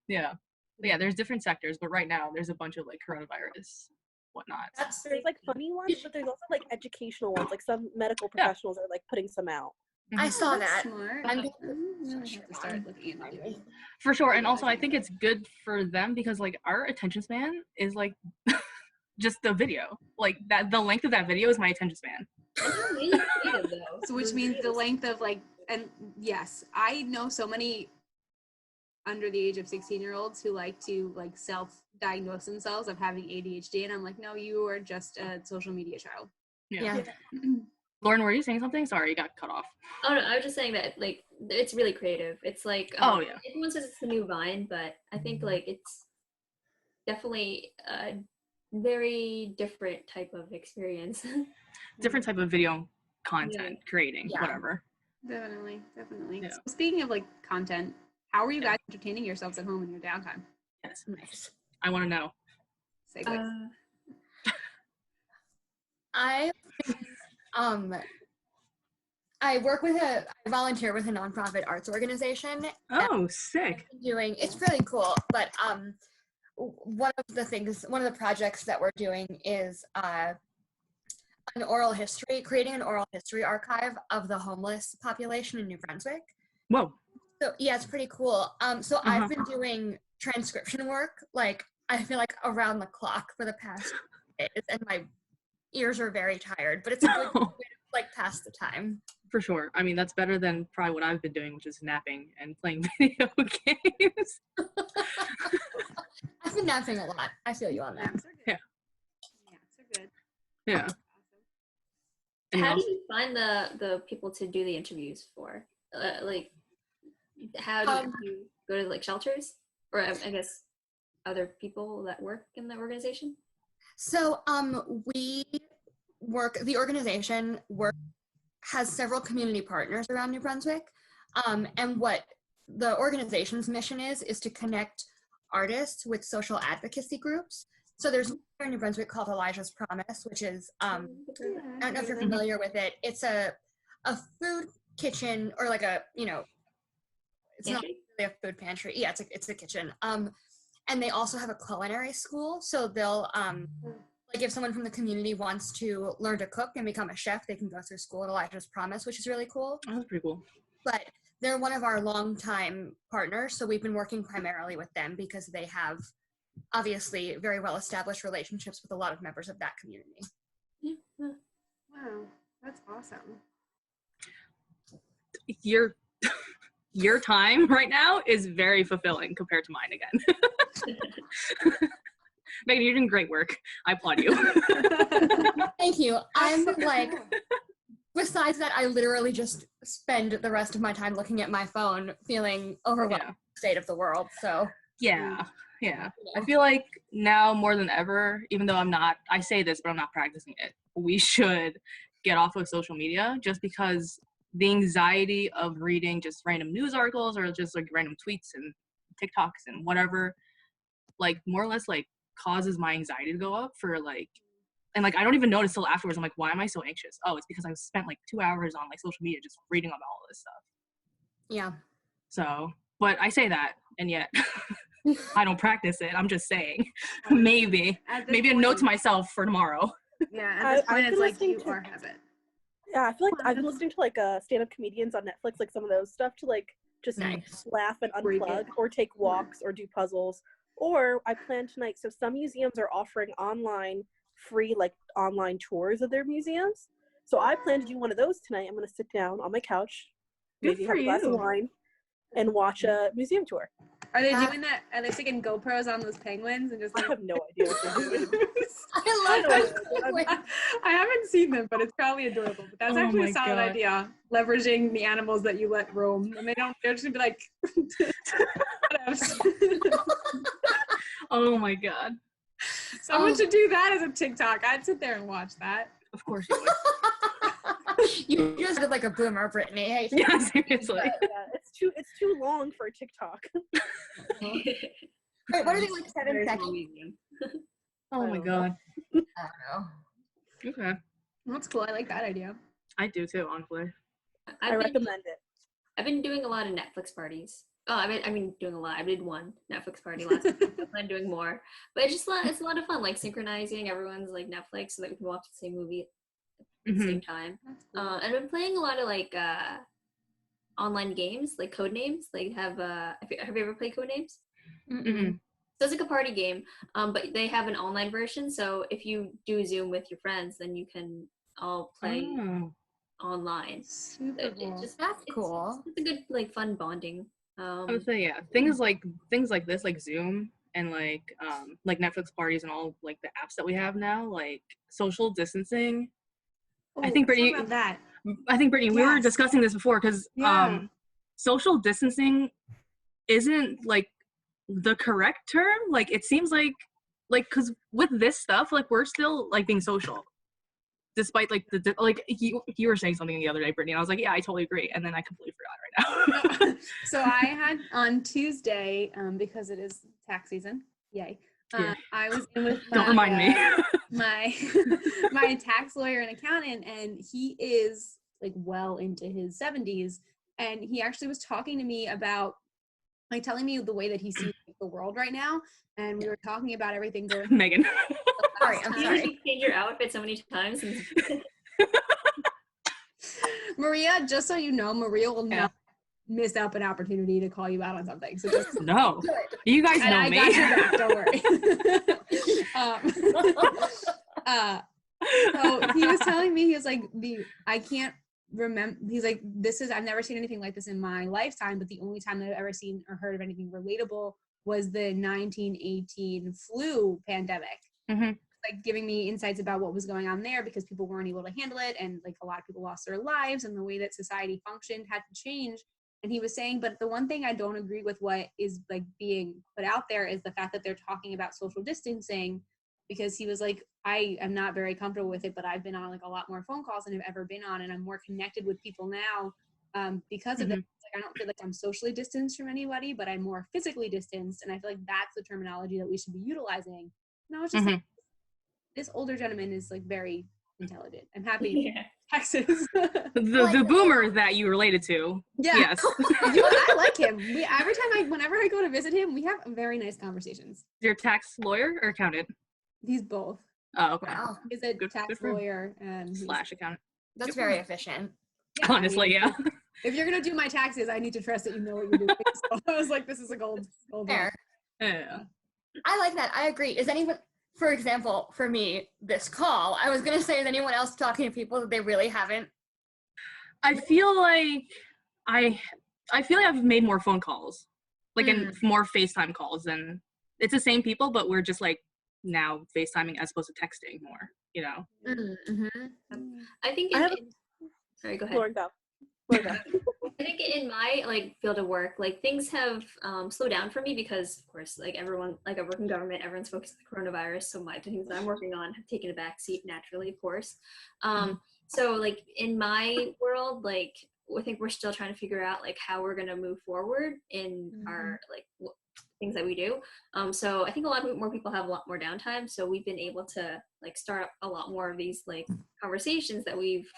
Speaker 1: Yeah, there's different sectors, but right now there's a bunch of like coronavirus whatnot.
Speaker 3: There's like funny ones, but there's also like educational ones. Like some medical professionals are like putting some out.
Speaker 5: I saw that.
Speaker 2: Smart.
Speaker 5: I'm
Speaker 2: gonna have to start looking into it.
Speaker 1: For sure. And also I think it's good for them because like our attention span is like just the video. Like that the length of that video is my attention span.
Speaker 2: So which means the length of like, and yes, I know so many under the age of 16-year-olds who like to like self-diagnose themselves of having ADHD, and I'm like, no, you are just a social media child.
Speaker 5: Yeah.
Speaker 1: Lauren, were you saying something? Sorry, you got cut off.
Speaker 4: Oh no, I was just saying that like it's really creative. It's like everyone says it's the new Vine, but I think like it's definitely a very different type of experience.
Speaker 1: Different type of video content creating, whatever.
Speaker 2: Definitely.
Speaker 1: Yeah.
Speaker 2: So speaking of like content, how are you guys entertaining yourselves at home in your downtime?
Speaker 1: Yes. Nice. I want to know.
Speaker 2: Segue.
Speaker 5: I volunteer with a nonprofit arts organization.
Speaker 1: Oh, sick.
Speaker 5: It's really cool, but one of the projects that we're doing is creating an oral history archive of the homeless population in New Brunswick.
Speaker 1: Whoa.
Speaker 5: So yeah, it's pretty cool. So I've been doing transcription work, like I feel like around the clock for the past days, and my ears are very tired, but it's a good way to like pass the time.
Speaker 1: For sure. I mean, that's better than probably what I've been doing, which is napping and playing video games.
Speaker 5: I've been napping a lot. I feel you on that.
Speaker 1: Yeah.
Speaker 2: Naps are good.
Speaker 1: Yeah.
Speaker 4: How do you find the people to do the interviews for? Like, how do you go to like shelters, or I guess other people that work in the organization?
Speaker 5: So the organization has several community partners around New Brunswick, and what the organization's mission is to connect artists with social advocacy groups. So there's one here in New Brunswick called Elijah's Promise, which is I don't know if you're familiar with it. It's a food kitchen, or like a, it's not really a food pantry. Yeah, it's a kitchen. And they also have a culinary school, so they'll like if someone from the community wants to learn to cook and become a chef, they can go through school at Elijah's Promise, which is really cool.
Speaker 1: Oh, that's pretty cool.
Speaker 5: But they're one of our longtime partners, so we've been working primarily with them because they have obviously very well-established relationships with a lot of members of that community.
Speaker 2: Wow, that's awesome.
Speaker 1: Your time right now is very fulfilling compared to mine again. Megan, you're doing great work. I applaud you.
Speaker 5: Thank you. I'm like, besides that, I literally just spend the rest of my time looking at my phone, feeling overwhelmed with the state of the world. So
Speaker 1: yeah. I feel like now more than ever, even though I say this, but I'm not practicing it, we should get off of social media, just because the anxiety of reading just random news articles or just like random tweets and TikToks and whatever, like more or less like causes my anxiety to go up for like, and like I don't even notice till afterwards. I'm like, why am I so anxious? Oh, it's because I've spent like 2 hours on like social media just reading about all this stuff.
Speaker 5: yeah.
Speaker 1: So, but I say that, and yet I don't practice it. I'm just saying, maybe a note to myself for tomorrow.
Speaker 2: Yeah, at this point, it's like you are habit.
Speaker 3: Yeah, I feel like I've been listening to like stand-up comedians on Netflix, like some of those stuff to like just laugh and unplug, or take walks, or do puzzles. Or I plan tonight. So some museums are offering free online tours of their museums. So I plan to do one of those tonight. I'm going to sit down on my couch, maybe have a glass of wine, and watch a museum tour.
Speaker 2: Are they doing that? Are they sticking GoPros on those penguins and just like?
Speaker 3: I have no idea what they're doing.
Speaker 5: I love those penguins.
Speaker 2: I haven't seen them, but it's probably adorable. But that's actually a solid idea. Leveraging the animals that you let roam, and they're just gonna be like.
Speaker 1: Oh my god.
Speaker 2: Someone should do that as a TikTok. I'd sit there and watch that.
Speaker 1: Of course you would.
Speaker 5: You just did like a boomer, Brittany. Hey.
Speaker 1: Yeah, seriously.
Speaker 3: Yeah, it's too long for a TikTok.
Speaker 5: Wait, what are they, like 7 seconds?
Speaker 1: Oh my god.
Speaker 5: I don't know.
Speaker 1: Okay.
Speaker 2: That's cool. I like that idea.
Speaker 1: I do too, honestly.
Speaker 3: I recommend it.
Speaker 4: I've been doing a lot of Netflix parties. Oh, I mean, doing a lot. I did one Netflix party last week. I plan doing more, but it's a lot of fun. Like synchronizing everyone's like Netflix so that we can watch the same movie at the same time.
Speaker 2: Cool.
Speaker 4: And I've been playing a lot of like online games, like Codenames. Like have you ever played Codenames?
Speaker 1: Mm-hmm.
Speaker 4: So it's like a party game, but they have an online version. So if you do Zoom with your friends, then you can all play online.
Speaker 2: Super cool.
Speaker 5: That's cool.
Speaker 4: It's a good like fun bonding.
Speaker 1: I would say things like this, like Zoom and like Netflix parties and all like the apps that we have now, like social distancing. I think Brittany, we were discussing this before because social distancing isn't like the correct term. Like it seems like because with this stuff, like we're still like being social. Despite like you were saying something the other day, Brittany, and I was like, yeah, I totally agree, and then I completely forgot right now.
Speaker 2: So I had on Tuesday, because it is tax season, yay. I was in with
Speaker 1: don't remind me.
Speaker 2: my tax lawyer and accountant, and he is like well into his 70s. And he actually was talking to me about, like, telling me the way that he sees the world right now. And we were talking about everything going
Speaker 1: Megan.
Speaker 5: Sorry, I'm
Speaker 4: You
Speaker 5: sorry.
Speaker 4: usually change your outfit so many times.
Speaker 2: Maria, just so you know, Maria will not miss up an opportunity to call you out on something. So just
Speaker 1: No. You guys
Speaker 2: and
Speaker 1: know
Speaker 2: I
Speaker 1: me.
Speaker 2: got your back, don't worry. So he was telling me, he was like, I can't remember, he's like, I've never seen anything like this in my lifetime, but the only time that I've ever seen or heard of anything relatable was the 1918 flu pandemic.
Speaker 1: Mhm.
Speaker 2: Like giving me insights about what was going on there because people weren't able to handle it, and like a lot of people lost their lives, and the way that society functioned had to change. And he was saying, but the one thing I don't agree with what is like being put out there is the fact that they're talking about social distancing, because he was like, I am not very comfortable with it, but I've been on like a lot more phone calls than I've ever been on, and I'm more connected with people now because of this. Like, I don't feel like I'm socially distanced from anybody, but I'm more physically distanced, and I feel like that's the terminology that we should be utilizing. And I was just like, this older gentleman is like very intelligent. I'm happy.
Speaker 4: Yeah.
Speaker 2: Texas.
Speaker 1: The boomer that you related to.
Speaker 2: Yeah.
Speaker 1: Yes.
Speaker 2: I like him. Whenever I go to visit him, we have very nice conversations.
Speaker 1: Your tax lawyer or accountant?
Speaker 2: He's both.
Speaker 1: Oh, okay.
Speaker 5: Wow,
Speaker 2: He's a
Speaker 1: Good
Speaker 2: tax
Speaker 1: for him.
Speaker 2: lawyer and
Speaker 1: Slash accountant.
Speaker 5: that's very efficient.
Speaker 2: yeah,
Speaker 1: Honestly, yeah.
Speaker 2: If you're gonna do my taxes, I need to trust that you know what you're doing. So I was like, this is a gold.
Speaker 5: Fair.
Speaker 1: Yeah.
Speaker 5: I like that. I agree. Is anyone, for example, for me, this call, I was gonna say, is anyone else talking to people that they really haven't?
Speaker 1: I feel like I've made more phone calls, like and more FaceTime calls, and it's the same people, but we're just like now FaceTiming as opposed to texting more, you know.
Speaker 4: I think sorry, go ahead.
Speaker 3: Lauren, go.
Speaker 4: I think in my like field of work, like things have slowed down for me because, of course, like everyone, like I work in government, everyone's focused on the coronavirus, so my things that I'm working on have taken a back seat naturally, of course. So like in my world, like I think we're still trying to figure out like how we're gonna move forward in our like things that we do. So I think a lot more people have a lot more downtime, so we've been able to like start a lot more of these like conversations that we've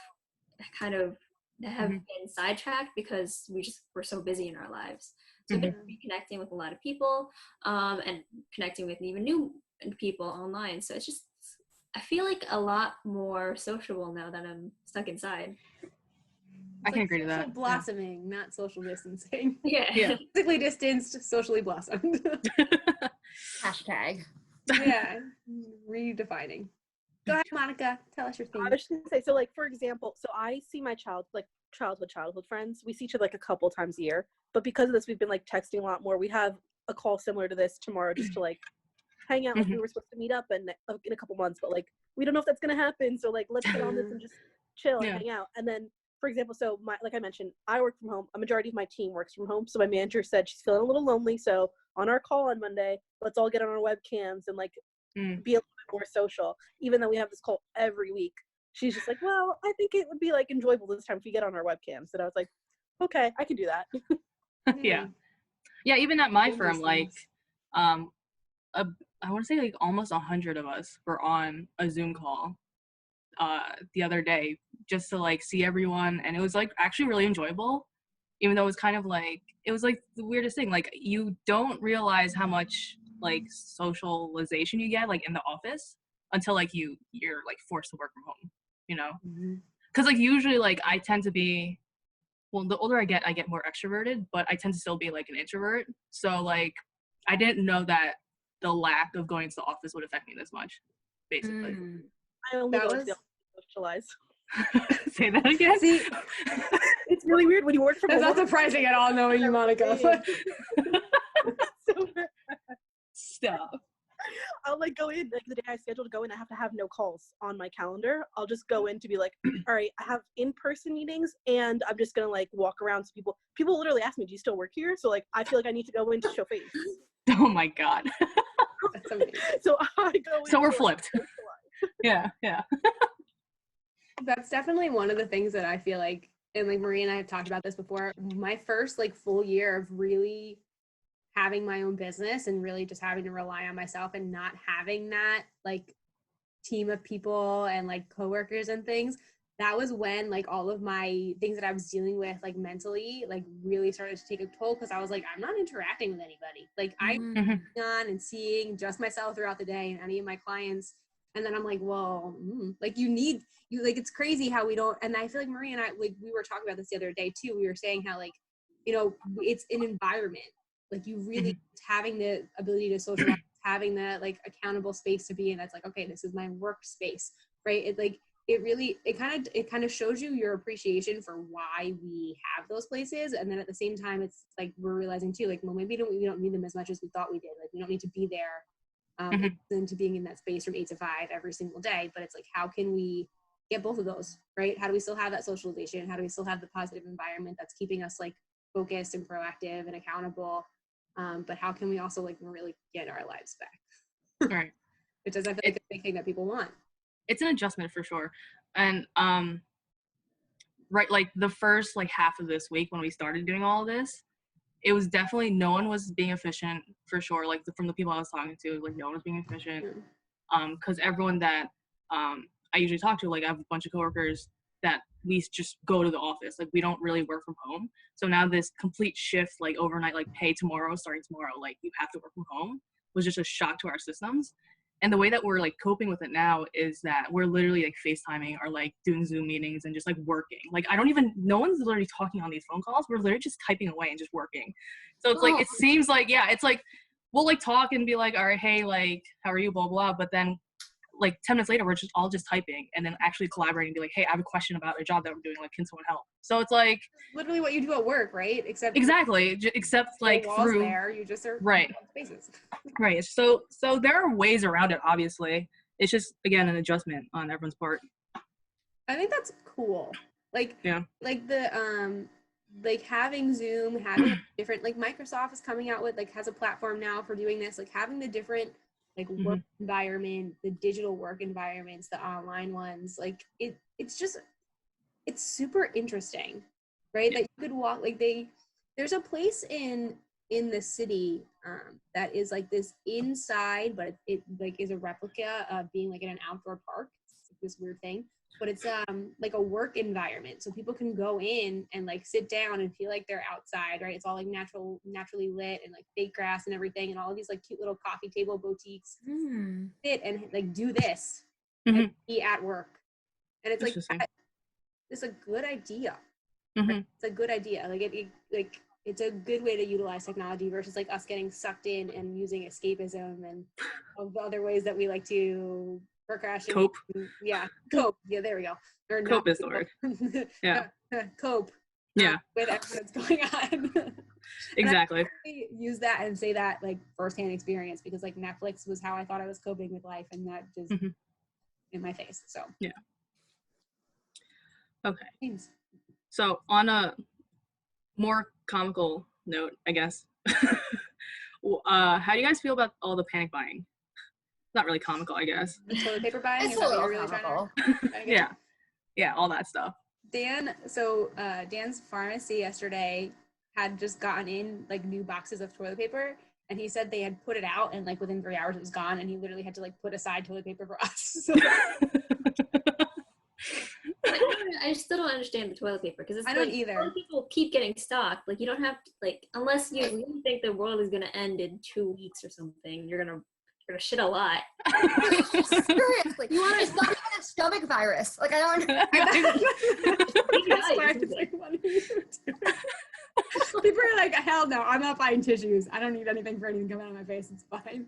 Speaker 4: kind of have been sidetracked because we're so busy in our lives. So we've been reconnecting with a lot of people and connecting with even new people online. So it's just, I feel like a lot more sociable now that I'm stuck inside.
Speaker 1: I can agree to that.
Speaker 2: Social blossoming, not social distancing.
Speaker 4: Yeah.
Speaker 2: Physically distanced, socially blossomed.
Speaker 5: Hashtag.
Speaker 2: Yeah, redefining. Go ahead, Monica. Tell us your thing.
Speaker 3: I was just gonna say, so like for example, so I see my childhood friends. We see each other like a couple times a year, but because of this, we've been like texting a lot more. We have a call similar to this tomorrow just to like hang out. Like we were supposed to meet up in a couple months, but like we don't know if that's gonna happen. So like let's get on this and just chill and hang out. And then, for example, so like I mentioned, I work from home. A majority of my team works from home. So my manager said she's feeling a little lonely. So on our call on Monday, let's all get on our webcams and like be a little bit more social, even though we have this call every week. She's just like, well, I think it would be like enjoyable this time if we get on our webcams. And I was like, okay, I can do that.
Speaker 1: Yeah, even at my firm, like I want to say like almost 100 of us were on a Zoom call the other day just to like see everyone, and it was like actually really enjoyable, even though it was kind of like, it was like the weirdest thing, like you don't realize how much like socialization you get like in the office until like you're like forced to work from home, you know, because like usually like I tend to be, well, the older I get more extroverted, but I tend to still be like an introvert, so like I didn't know that the lack of going to the office would affect me this much, basically.
Speaker 3: I only go to socialize.
Speaker 1: Say that again.
Speaker 2: See,
Speaker 3: it's really weird when you work from home.
Speaker 2: that's not surprising at all, knowing you, Monica.
Speaker 3: So
Speaker 1: Stop.
Speaker 3: I'll like go in, like the day I schedule to go in, I have to have no calls on my calendar. I'll just go in to be like, all right, I have in-person meetings and I'm just gonna like walk around to people literally ask me, do you still work here? So like I feel like I need to go in to show face.
Speaker 1: Oh my god.
Speaker 2: That's amazing.
Speaker 3: So I go in.
Speaker 1: So we're flipped. Yeah.
Speaker 2: That's definitely one of the things that I feel like, and like Marie and I have talked about this before, my first like full year of really having my own business and really just having to rely on myself and not having that like team of people and like coworkers and things, that was when like all of my things that I was dealing with like mentally like really started to take a toll, because I was like, I'm not interacting with anybody. Like I'm on and seeing just myself throughout the day and any of my clients. And then I'm like, well, like you like, it's crazy how we don't. And I feel like Marie and I, like we were talking about this the other day too. We were saying how like, you know, it's an environment. Like you really having the ability to socialize, having the like accountable space to be in. That's like, okay, this is my workspace, right? It like, it kind of shows you your appreciation for why we have those places. And then at the same time, it's like we're realizing too, like, well, maybe we don't need them as much as we thought we did. Like we don't need to be there into being in that space from 8 to 5 every single day. But it's like, how can we get both of those, right? How do we still have that socialization? How do we still have the positive environment that's keeping us like focused and proactive and accountable? But how can we also like really get our lives back?
Speaker 1: Right.
Speaker 2: Which is, I feel like, a big thing that people want.
Speaker 1: It's an adjustment for sure. And right, like the first like half of this week when we started doing all of this, it was definitely, no one was being efficient for sure. Like from the people I was talking to, like no one was being efficient. Because everyone that I usually talk to, like I have a bunch of coworkers that we just go to the office. Like we don't really work from home. So now this complete shift, like overnight, like hey, starting tomorrow, like you have to work from home, was just a shock to our systems. And the way that we're like coping with it now is that we're literally like FaceTiming or like doing Zoom meetings and just like working. Like no one's literally talking on these phone calls. We're literally just typing away and just working. So it's like, it seems like, yeah, it's like, we'll like talk and be like, all right, hey, like, how are you, blah, blah. But then like 10 minutes later, we're just all just typing and then actually collaborating and be like, hey, I have a question about a job that we're doing. Like, can someone help? So it's like
Speaker 2: literally what you do at work, right? Except
Speaker 1: like through
Speaker 2: there, you just are
Speaker 1: right
Speaker 2: spaces.
Speaker 1: Right. So there are ways around it, obviously. It's just, again, an adjustment on everyone's part.
Speaker 2: I think that's cool. Like,
Speaker 1: yeah.
Speaker 2: Like the, like having Zoom, having different, like Microsoft is coming out with, like has a platform now for doing this, like having the different, like work environment, the digital work environments, the online ones, like it's super interesting, right?
Speaker 1: Yeah.
Speaker 2: That you could walk, like there's a place in the city that is like this inside, but it like is a replica of being like in an outdoor park. It's like this weird thing, but it's like a work environment, so people can go in and like sit down and feel like they're outside, right? It's all like naturally lit and like fake grass and everything, and all of these like cute little coffee table boutiques. Sit and like do this and be at work, and it's like it's a good idea. Right? It's a good idea. Like it's a good way to utilize technology versus like us getting sucked in and using escapism and all the other ways that we like to procrastinate.
Speaker 1: Cope.
Speaker 2: Cope. Yeah, there we go. Or
Speaker 1: cope is the word. Yeah.
Speaker 2: Cope.
Speaker 1: Yeah.
Speaker 2: With everything that's going on.
Speaker 1: Exactly.
Speaker 2: I use that and say that like firsthand experience, because like Netflix was how I thought I was coping with life, and that just in my face. So
Speaker 1: yeah. Okay. So on a more comical note, I guess, how do you guys feel about all the panic buying? Not really comical, I guess.
Speaker 2: The toilet paper buying?
Speaker 5: It's a little comical.
Speaker 1: Yeah, all that stuff.
Speaker 2: Dan's pharmacy yesterday had just gotten in like new boxes of toilet paper, and he said they had put it out and like within 3 hours it was gone, and he literally had to like put aside toilet paper for us. So
Speaker 4: I still don't understand the toilet paper, because it's
Speaker 2: I
Speaker 4: like,
Speaker 2: don't either.
Speaker 4: toilet people keep getting stocked. Like you don't have to, like, unless you really think the world is gonna end in 2 weeks or something, you're gonna shit a lot.
Speaker 5: Seriously, it's not even a stomach virus. Like I don't.
Speaker 2: People are like, hell no, I'm not buying tissues. I don't need anything for anything coming out of my face. It's fine.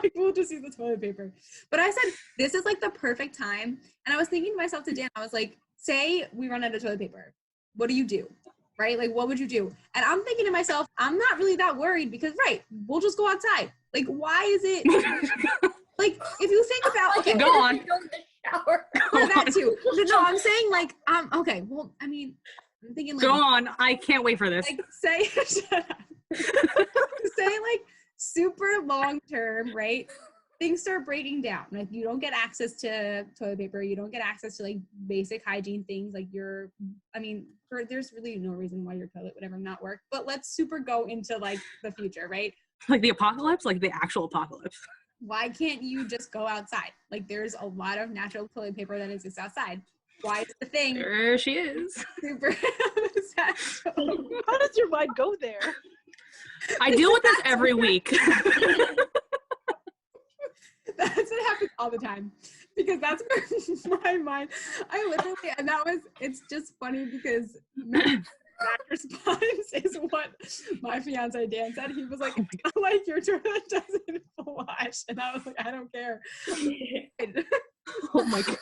Speaker 2: Like, we'll just use the toilet paper. But I said, this is like the perfect time. And I was thinking to myself to Dan, I was like, say we run out of toilet paper. What do you do? Right? Like, what would you do? And I'm thinking to myself, I'm not really that worried, because, right, we'll just go outside. Like, why is it? Like, if you think about, okay,
Speaker 1: go on.
Speaker 5: Go in the shower.
Speaker 2: That too. No, I'm saying like, okay, well, I mean, I'm thinking like,
Speaker 1: go on. I can't wait for this.
Speaker 2: Like, say, shut up. Say like super long term, right? Things start breaking down. Like you don't get access to toilet paper. You don't get access to like basic hygiene things. Like there's really no reason why your toilet would ever not work. But let's super go into like the future, right?
Speaker 1: Like the apocalypse, like the actual apocalypse.
Speaker 2: Why can't you just go outside? Like there's a lot of natural toilet paper that exists outside. Why is the thing
Speaker 1: There she is.
Speaker 2: super
Speaker 3: How does your mind go there?
Speaker 1: I deal with this every week.
Speaker 2: That's what happens all the time, because that's where my mind, I literally, and it's just funny because that response is what my fiance Dan said. He was like, like your toilet doesn't flush. And I was like, I don't care.
Speaker 1: Oh my God.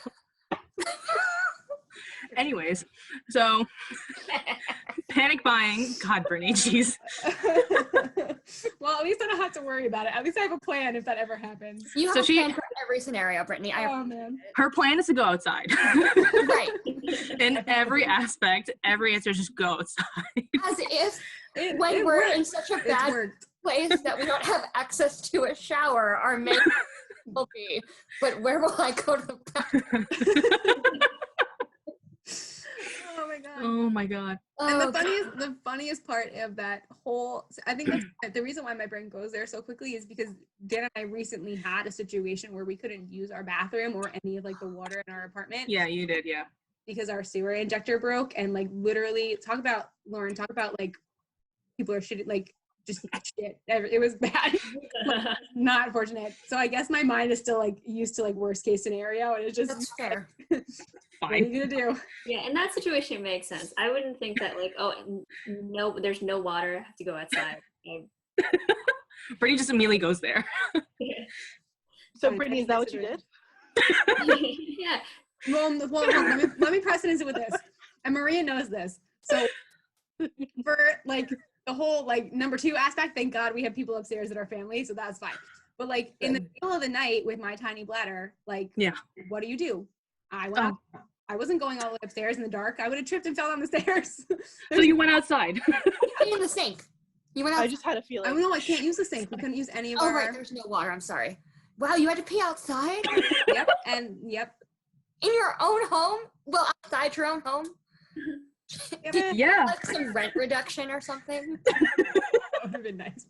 Speaker 1: Anyways, so panic buying. God, Brittany, jeez.
Speaker 2: Well, at least I don't have to worry about it. At least I have a plan if that ever happens.
Speaker 5: You have
Speaker 1: So
Speaker 5: a plan for every scenario, Brittany.
Speaker 2: Oh, man.
Speaker 1: Her plan is to go outside.
Speaker 5: Right.
Speaker 1: In every aspect, every answer is just go outside.
Speaker 5: As if when
Speaker 2: It
Speaker 5: we're
Speaker 2: worked.
Speaker 5: in such a
Speaker 2: It's
Speaker 5: bad
Speaker 2: worked.
Speaker 5: place that we don't have access to a shower, our main will be, but where will I go to the bathroom?
Speaker 2: Oh my God.
Speaker 1: Oh my God.
Speaker 2: And
Speaker 5: Oh,
Speaker 2: the funniest part of that whole, I think that's the reason why my brain goes there so quickly is because Dan and I recently had a situation where we couldn't use our bathroom or any of like the water in our apartment.
Speaker 1: Yeah, you did. Yeah.
Speaker 2: Because our sewer injector broke, and like literally Lauren, talk about like people are shitting, like just shit. It was bad. Not fortunate. So I guess my mind is still like used to like worst case scenario, and it's just
Speaker 5: that's fair.
Speaker 2: what are you
Speaker 1: Fine.
Speaker 2: gonna do?
Speaker 4: Yeah, in that situation, it makes sense. I wouldn't think that like, oh, no, there's no water, I have to go outside.
Speaker 1: Brittany just immediately goes there.
Speaker 3: So
Speaker 2: Fine,
Speaker 3: Brittany, is that what you did?
Speaker 4: Yeah.
Speaker 2: Well, let me precedence it with this. And Maria knows this. So for like the whole like number 2 aspect, thank God we have people upstairs that are family, so that's fine. But like in the middle of the night with my tiny bladder, like
Speaker 1: Yeah.
Speaker 2: what do? I went out. I wasn't going all the way upstairs in the dark. I would have tripped and fell down the stairs.
Speaker 1: So you went outside.
Speaker 5: In the sink. You went out.
Speaker 3: I just had a feeling.
Speaker 2: I know I can't use the sink. We couldn't use any of
Speaker 5: Oh,
Speaker 2: our.
Speaker 5: right. There's no water. I'm sorry. Wow, you had to pee outside?
Speaker 2: Yep, and yep.
Speaker 5: In your own home? Well, outside your own home?
Speaker 2: Yep.
Speaker 1: Yeah.
Speaker 5: Like some rent reduction or something?
Speaker 2: That would have been nice.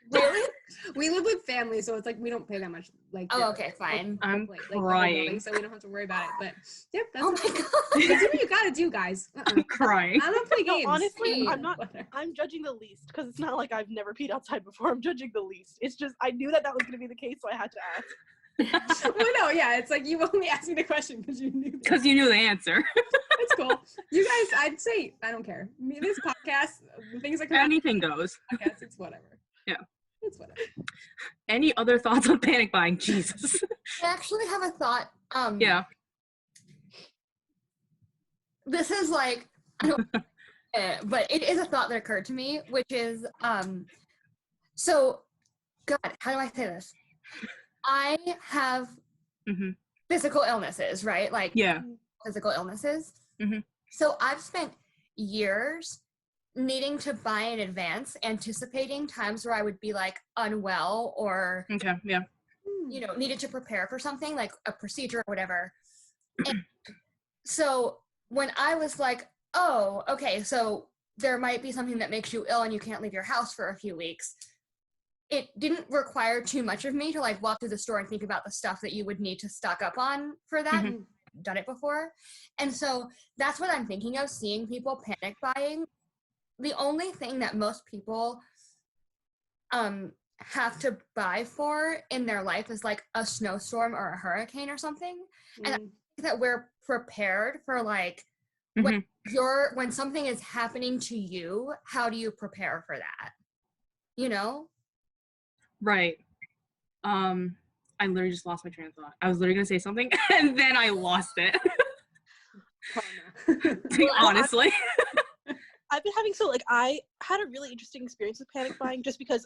Speaker 5: Really?
Speaker 2: We live with family, so it's like we don't pay that much. Like,
Speaker 5: Oh, okay, fine.
Speaker 1: I'm
Speaker 2: like, the whole
Speaker 1: crying.
Speaker 2: building, so we don't have to worry about it. But yep, that's
Speaker 5: Oh my
Speaker 2: that's
Speaker 5: god.
Speaker 2: what you gotta do, guys.
Speaker 1: I'm crying.
Speaker 2: I don't play
Speaker 3: No,
Speaker 2: games.
Speaker 3: honestly,
Speaker 5: Hey.
Speaker 3: I'm not. I'm judging the least because it's not like I've never peed outside before. I'm judging the least. It's just I knew that was going to be the case, so I had to ask.
Speaker 2: Well, no, yeah, it's like you only asked me the question because you knew.
Speaker 1: Because you knew the answer.
Speaker 2: It's cool. You guys, I'd say I don't care. I mean, this podcast, the things that come out of
Speaker 1: Anything goes.
Speaker 2: the podcast, it's whatever.
Speaker 1: Yeah.
Speaker 2: It's whatever.
Speaker 1: Any other thoughts on panic buying? Jesus.
Speaker 5: I actually have a thought.
Speaker 1: Yeah.
Speaker 5: This is like, I don't, but it is a thought that occurred to me, which is, so, God, how do I say this? I have
Speaker 1: Mhm.
Speaker 5: physical illnesses, right? Like
Speaker 1: Yeah.
Speaker 5: physical illnesses.
Speaker 1: Mhm.
Speaker 5: So I've spent years needing to buy in advance, anticipating times where I would be like unwell or,
Speaker 1: Okay. Yeah.
Speaker 5: you know, needed to prepare for something like a procedure or whatever. And so when I was like, oh, okay, so there might be something that makes you ill and you can't leave your house for a few weeks, it didn't require too much of me to like walk through the store and think about the stuff that you would need to stock up on for that.
Speaker 1: Mhm.
Speaker 5: I've done it before. And so that's what I'm thinking of, seeing people panic buying. The only thing that most people have to buy for in their life is like a snowstorm or a hurricane or something. And I think that we're prepared for like when when something is happening to you, how do you prepare for that? You know?
Speaker 1: Right. I literally just lost my train of thought. I was literally gonna say something and then I lost it. Honestly.
Speaker 3: I've been having I had a really interesting experience with panic buying just because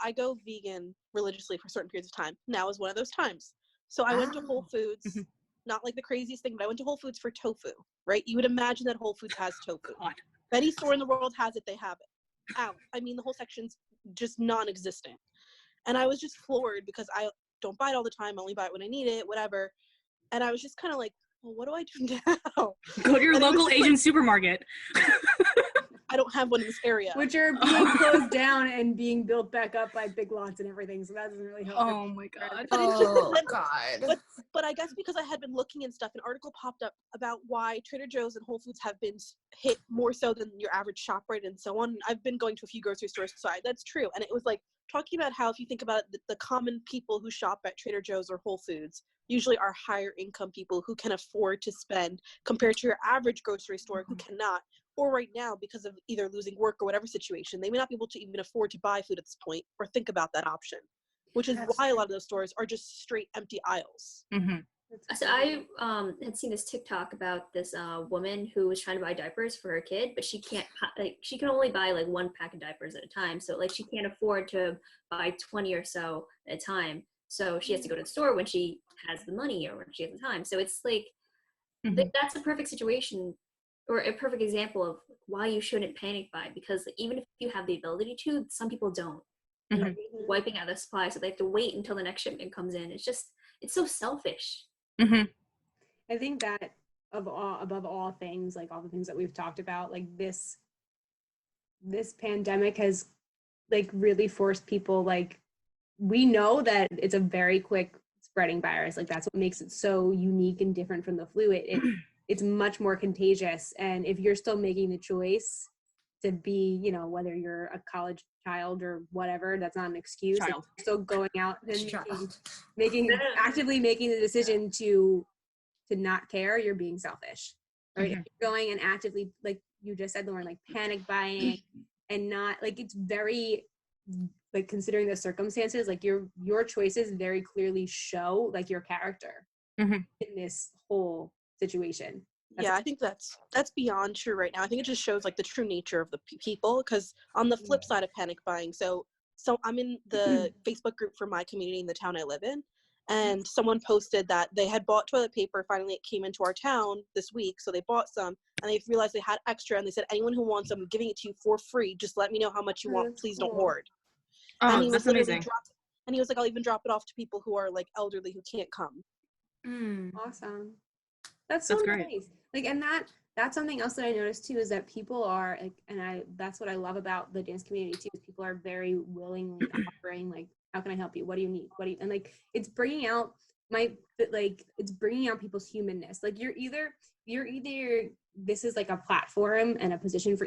Speaker 3: I go vegan religiously for certain periods of time. Now is one of those times. So I went to Whole Foods, not like the craziest thing, but I went to Whole Foods for tofu, right? You would imagine that Whole Foods has tofu.
Speaker 1: God.
Speaker 3: Any store in the world has it, they have it. Out. I mean, the whole section's just non-existent. And I was just floored because I don't buy it all the time. I only buy it when I need it, whatever. And I was just kind of like, well, what do I do now?
Speaker 1: Go to your
Speaker 3: And it was
Speaker 1: local
Speaker 3: just,
Speaker 1: Asian supermarket.
Speaker 3: I don't have one in this area.
Speaker 2: Which are being closed down and being built back up by Big Lots and everything. So that doesn't really help.
Speaker 1: Oh my god.
Speaker 3: But it's just,
Speaker 5: Oh God.
Speaker 3: but I guess because I had been looking and stuff, an article popped up about why Trader Joe's and Whole Foods have been hit more so than your average ShopRite and so on. I've been going to a few grocery stores, so that's true. And it was like talking about how if you think about it, the common people who shop at Trader Joe's or Whole Foods usually are higher income people who can afford to spend compared to your average grocery store who cannot, or right now because of either losing work or whatever situation, they may not be able to even afford to buy food at this point or think about that option, which is why a lot of those stores are just straight empty aisles.
Speaker 1: Mm-hmm.
Speaker 4: So I had seen this TikTok about this woman who was trying to buy diapers for her kid, but she can't, like, she can only buy like one pack of diapers at a time. So like she can't afford to buy 20 or so at a time. So she has to go to the store when she has the money or when she has the time. So it's like, that's a perfect situation or a perfect example of why you shouldn't panic buy, because even if you have the ability to, some people don't. And they're wiping out the supply, so they have to wait until the next shipment comes in. It's just, it's so selfish.
Speaker 2: I think that above all things, like all the things that we've talked about, like this pandemic has like really forced people, like, we know that it's a very quick spreading virus. Like that's what makes it so unique and different from the flu. It's much more contagious. And if you're still making the choice to be, you know, whether you're a college child or whatever, that's not an excuse. Like, you're still going out and actively making the decision to not care, you're being selfish, right? If you're going and actively, like you just said, Lauren, like panic buying and not, like, it's very, like, considering the circumstances, like your choices very clearly show like your character in this whole situation.
Speaker 3: I think that's beyond true right now. I think it just shows like the true nature of the people, because on the flip side of panic buying, so I'm in the Facebook group for my community in the town I live in, and someone posted that they had bought toilet paper. Finally, it came into our town this week, so they bought some, and they realized they had extra, and they said, anyone who wants them, I'm giving it to you for free. Just let me know how much you want. Please don't hoard.
Speaker 1: Oh,
Speaker 3: and he
Speaker 1: that's
Speaker 3: was
Speaker 1: amazing.
Speaker 3: And he was like, I'll even drop it off to people who are like elderly who can't come.
Speaker 2: Awesome. That's so
Speaker 1: great.
Speaker 2: nice. Like, and that's something else that I noticed too, is that people are like, and that's what I love about the dance community too, is people are very willingly offering, like, how can I help you? What do you need? And like, it's bringing out it's bringing out people's humanness. Like you're either this is like a platform and a position for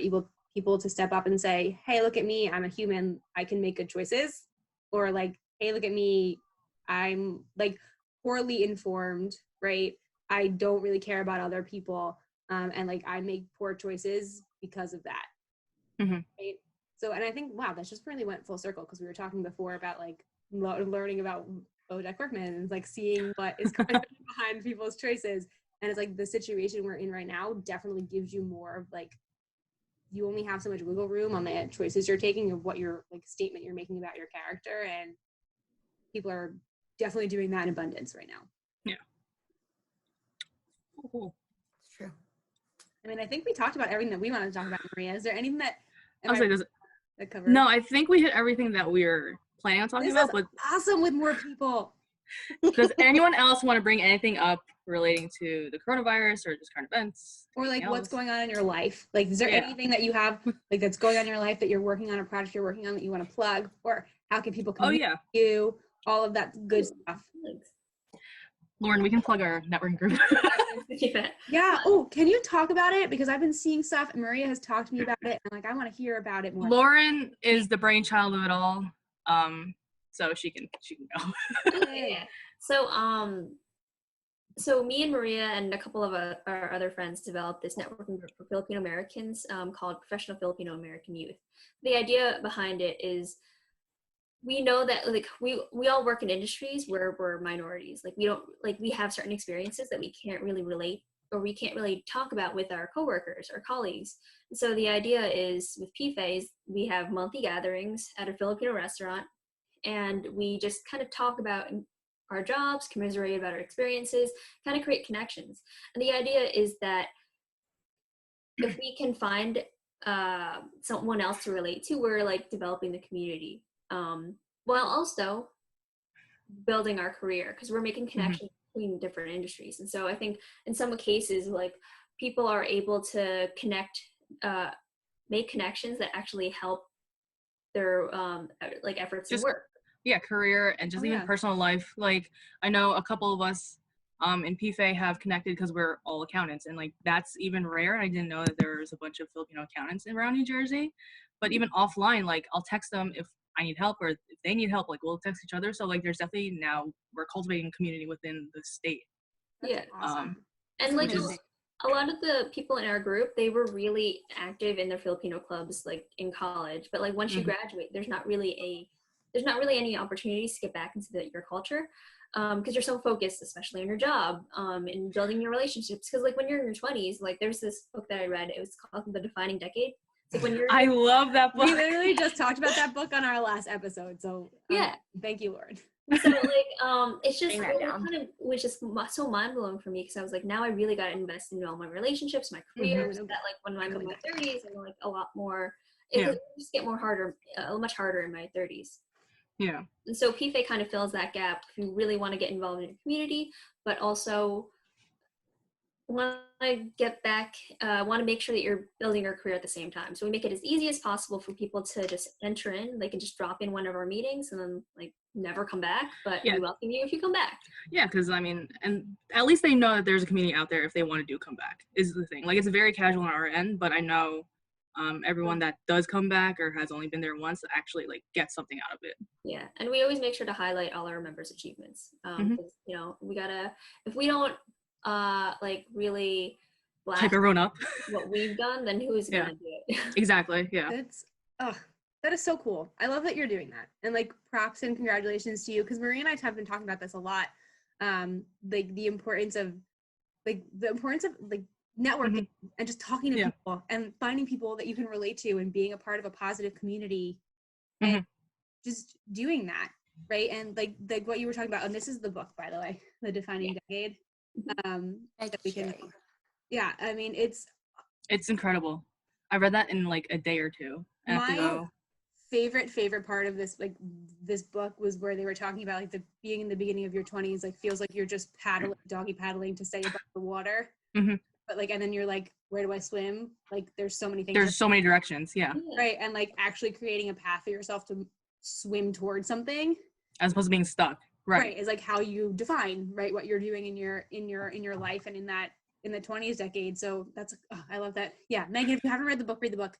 Speaker 2: people to step up and say, hey, look at me, I'm a human, I can make good choices. Or like, hey, look at me, I'm like poorly informed, right? I don't really care about other people, and like I make poor choices because of that, right? So, and I think, wow, that just really went full circle, because we were talking before about like learning about BoJack Horseman and like seeing what is going on behind people's choices, and it's like the situation we're in right now definitely gives you more of like, you only have so much wiggle room on the choices you're taking of what your like statement you're making about your character, and people are definitely doing that in abundance right now.
Speaker 1: Cool.
Speaker 5: It's true.
Speaker 2: I mean, I think we talked about everything that we wanted to talk about, Maria. Is there anything that that covered?
Speaker 1: No, I think we hit everything that we were planning on talking about. But
Speaker 2: awesome with more people.
Speaker 1: Does anyone else want to bring anything up relating to the coronavirus or just current events?
Speaker 2: Or like what's going on in your life? Like, is there anything that you have like that's going on in your life that you're working on, a project you're working on that you want to plug? Or how can people connect with you? All of that good stuff.
Speaker 1: Lauren, we can plug our networking group.
Speaker 2: Yeah. Oh, can you talk about it? Because I've been seeing stuff and Maria has talked to me about it, and like I want to hear about it more.
Speaker 1: Lauren is the brainchild of it all. So she can go.
Speaker 4: Yeah. So me and Maria and a couple of our other friends developed this networking group for Filipino Americans called Professional Filipino American Youth. The idea behind it is, we know that like we all work in industries where we're minorities. Like we have certain experiences that we can't really relate, or we can't really talk about with our coworkers or colleagues. So the idea is, with PFAYs, we have monthly gatherings at a Filipino restaurant, and we just kind of talk about our jobs, commiserate about our experiences, kind of create connections. And the idea is that if we can find someone else to relate to, we're like developing the community, while also building our career, because we're making connections between different industries. And so I think in some cases, like, people are able to connect make connections that actually help their like efforts and
Speaker 1: Just
Speaker 4: work.
Speaker 1: yeah, career and just even personal life. Like I know a couple of us in PFAY have connected because we're all accountants, and like that's even rare. I didn't know that there was a bunch of Filipino accountants around New Jersey. But even offline, like I'll text them if I need help or if they need help, like we'll text each other. So like there's definitely now we're cultivating community within the state.
Speaker 4: Yeah.
Speaker 2: Awesome.
Speaker 4: And like
Speaker 2: amazing.
Speaker 4: a lot of the people in our group, they were really active in their Filipino clubs like in college, but like once you graduate, there's not really any opportunities to get back into your culture, because you're so focused, especially on your job, and building your relationships. Because like when you're in your 20s, like there's this book that I read, it was called The Defining Decade. It's like when you're
Speaker 1: I love that book.
Speaker 2: We literally just talked about that book on our last episode, so
Speaker 4: yeah,
Speaker 2: thank you, Lord.
Speaker 4: so like it's just
Speaker 5: Bring that down.
Speaker 4: kind of was just so mind-blowing for me, because I was like, now I really got to invest in all my relationships, my career, so that like when I'm in my 30s I'm like a lot more, it would just get much harder in my 30s.
Speaker 1: Yeah.
Speaker 4: And so PFAY kind of fills that gap if you really want to get involved in your community, but also want to get back, want to make sure that you're building your career at the same time. So we make it as easy as possible for people to just enter in. They can just drop in one of our meetings and then like never come back, but we welcome you if you come back.
Speaker 1: Yeah, because I mean, and at least they know that there's a community out there if they want to do come back, is the thing. Like it's very casual on our end, but I know everyone that does come back or has only been there once actually like gets something out of it.
Speaker 4: Yeah, and we always make sure to highlight all our members' achievements. 'Cause, you know, we gotta, if we don't like really blast
Speaker 1: Hype everyone up.
Speaker 4: what we've done, then who's gonna do it?
Speaker 1: Exactly. Yeah.
Speaker 2: That is so cool. I love that you're doing that, and like props and congratulations to you, because Marie and I have been talking about this a lot. Like the importance of networking and just talking to people and finding people that you can relate to and being a part of a positive community and just doing that, right? And like what you were talking about, and this is the book, by the way, The Defining Decade. That we can, I mean, it's
Speaker 1: incredible. I read that in like a day or two.
Speaker 2: My favorite part of this book was where they were talking about like being in the beginning of your 20s, like feels like you're just doggy paddling to stay above the water. But like, and then you're like, where do I swim? Like there's so many things.
Speaker 1: There's so many directions. Yeah.
Speaker 2: Right. And like actually creating a path for yourself to swim towards something.
Speaker 1: As opposed to being stuck. Right.
Speaker 2: Is like how you define, right, what you're doing in your life and in the 20s decade. So that's, I love that. Yeah. Megan, if you haven't read the book, read the book.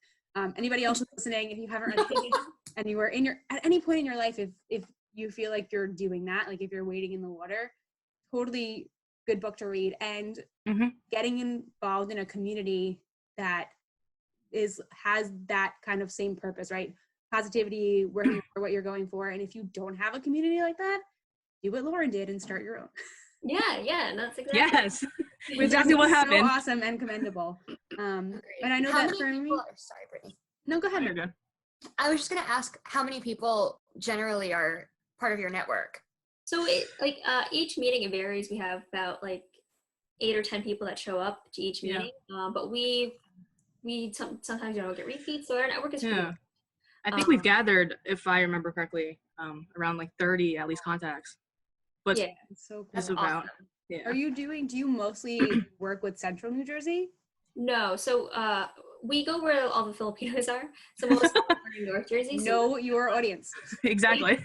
Speaker 2: Anybody else listening, if you haven't read it and you are at any point in your life, if you feel like you're doing that, like if you're wading in the water, totally good book to read. And getting involved in a community that has that kind of same purpose, right? Positivity, working for what you're going for. And if you don't have a community like that, do what Lauren did and start your own.
Speaker 4: Yeah, that's exactly.
Speaker 1: Yes, exactly what happened.
Speaker 2: So awesome and commendable. And I know that for me.
Speaker 5: Sorry, Brittany.
Speaker 2: No, go ahead.
Speaker 1: You're good.
Speaker 5: I was just gonna ask how many people generally are part of your network.
Speaker 4: So it like each meeting it varies. We have about like 8 or 10 people that show up to each meeting. But we sometimes get repeats. So our network is pretty.
Speaker 1: I think we've gathered, if I remember correctly, around like 30 at least contacts. But
Speaker 2: it's so cool.
Speaker 1: That's about. Yeah.
Speaker 2: Do you mostly work with Central New Jersey?
Speaker 4: No. So we go where all the Filipinos are. So most of them are in North Jersey.
Speaker 2: Know your audience.
Speaker 1: Exactly.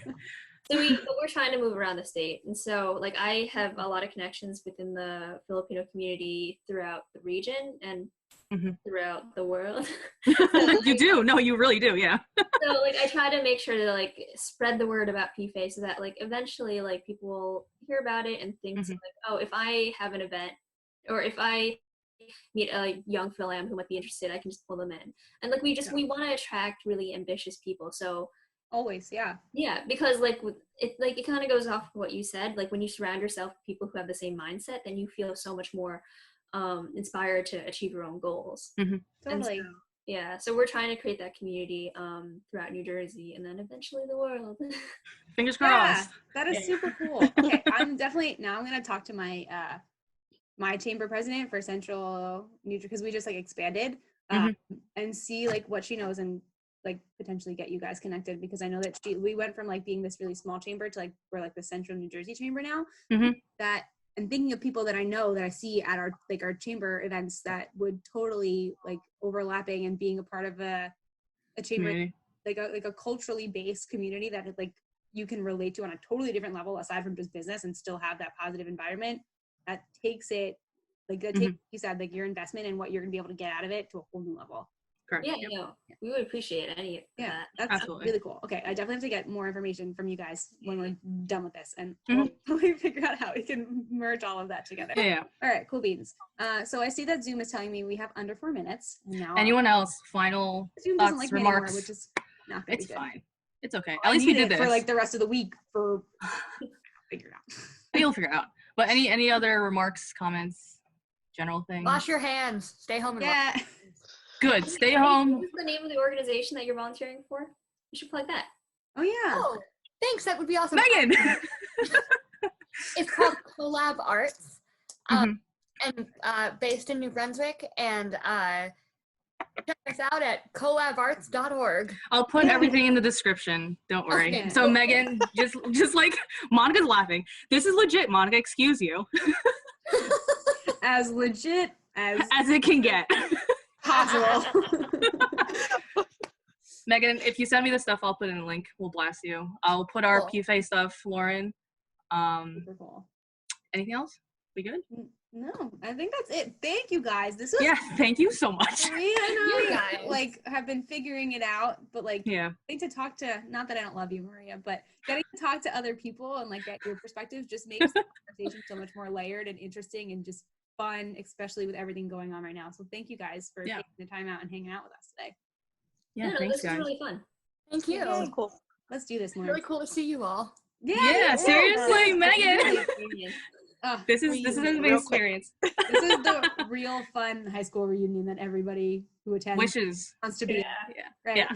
Speaker 4: So we're trying to move around the state. And so like I have a lot of connections within the Filipino community throughout the region and throughout the world.
Speaker 1: You do. No, you really do. Yeah.
Speaker 4: So like I try to make sure to like spread the word about PFAY so that like eventually like people will hear about it and think like, oh, if I have an event or if I meet a young Fil-Am who might be interested, I can just pull them in. And like we want to attract really ambitious people. So
Speaker 2: always, yeah,
Speaker 4: because like it kind of goes off what you said. Like when you surround yourself with people who have the same mindset, then you feel so much more inspired to achieve your own goals.
Speaker 2: Totally.
Speaker 4: So we're trying to create that community throughout New Jersey and then eventually the world.
Speaker 1: Fingers crossed.
Speaker 2: That is super cool. Okay, I'm going to talk to my my chamber president for Central New Jersey, because we just like expanded and see like what she knows and like potentially get you guys connected, because I know that we went from like being this really small chamber to like we're like the Central New Jersey chamber now. That and thinking of people that I know that I see at our chamber events that would totally like overlapping and being a part of a chamber,
Speaker 1: Community.
Speaker 2: like a culturally based community that like you can relate to on a totally different level aside from just business and still have that positive environment. That takes it, like that takes, you said, like your investment and what you're gonna be able to get out of it to a whole new level.
Speaker 1: Correct.
Speaker 4: Yeah, we would appreciate any of
Speaker 2: Yeah,
Speaker 4: that.
Speaker 2: that's
Speaker 1: Absolutely.
Speaker 2: really cool. Okay, I definitely have to get more information from you guys when we're done with this, and
Speaker 1: Mhm.
Speaker 2: we'll figure out how we can merge all of that together.
Speaker 1: Yeah.
Speaker 2: All right, cool beans. So I see that Zoom is telling me we have under 4 minutes. And now
Speaker 1: Anyone else? Final
Speaker 2: Zoom doesn't
Speaker 1: thoughts,
Speaker 2: like me
Speaker 1: remarks?
Speaker 2: anymore, which is not gonna
Speaker 1: It's
Speaker 2: be good.
Speaker 1: fine. It's okay.
Speaker 2: I
Speaker 1: At least we
Speaker 2: need
Speaker 1: did
Speaker 2: it
Speaker 1: this.
Speaker 2: for like the rest of the week for figure it out.
Speaker 1: You'll figure it out. But any other remarks, comments, general things?
Speaker 5: Wash your hands. Stay home and wash.
Speaker 2: Yeah.
Speaker 1: Good. Stay home.
Speaker 4: What is the name of the organization that you're volunteering for? You should plug that.
Speaker 2: Oh yeah.
Speaker 5: Oh, thanks. That would be awesome.
Speaker 1: Megan.
Speaker 5: It's called coLAB Arts, and based in New Brunswick. And check us out at colabarts.org.
Speaker 1: I'll put everything in the description. Don't worry.
Speaker 2: Okay.
Speaker 1: So Megan, just like Monica's laughing. This is legit, Monica. Excuse you.
Speaker 2: As legit as
Speaker 1: It can get.
Speaker 2: possible.
Speaker 1: Megan, if you send me the stuff, I'll put in a link. We'll blast you. I'll put our
Speaker 5: Cool.
Speaker 1: PFAY stuff, Lauren.
Speaker 2: Super cool.
Speaker 1: Anything else? We good?
Speaker 2: No, I think that's it. Thank you guys. This was
Speaker 1: Yeah. Thank you so much.
Speaker 5: You guys.
Speaker 2: like have been figuring it out, but like
Speaker 1: Yeah.
Speaker 2: getting to talk to, not that I don't love you, Maria, but getting to talk to other people and like get your perspectives just makes the conversation so much more layered and interesting and just fun, especially with everything going on right now. So thank you guys for taking the time out and hanging out with us today.
Speaker 1: Yeah.
Speaker 4: No,
Speaker 1: Thanks,
Speaker 4: this
Speaker 1: guys.
Speaker 4: was really fun.
Speaker 5: Thank you.
Speaker 2: Yay.
Speaker 3: Cool.
Speaker 2: Let's do this, Lauren.
Speaker 5: Really cool to see you all.
Speaker 1: Yeah. Seriously, Megan.
Speaker 2: Oh,
Speaker 1: This is an
Speaker 3: Real
Speaker 1: experience.
Speaker 2: this is the real fun high school reunion that everybody who attends
Speaker 1: Wishes.
Speaker 2: wants to be in.
Speaker 1: Yeah.
Speaker 2: Right.
Speaker 1: Yeah.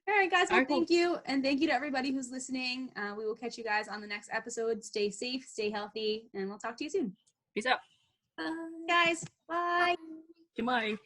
Speaker 2: All right, guys. Well,
Speaker 1: All right, cool.
Speaker 2: thank you. And thank you to everybody who's listening. We will catch you guys on the next episode. Stay safe, stay healthy, and we'll talk to you soon.
Speaker 1: Peace out.
Speaker 4: Bye.
Speaker 2: Guys, bye.
Speaker 1: Goodbye.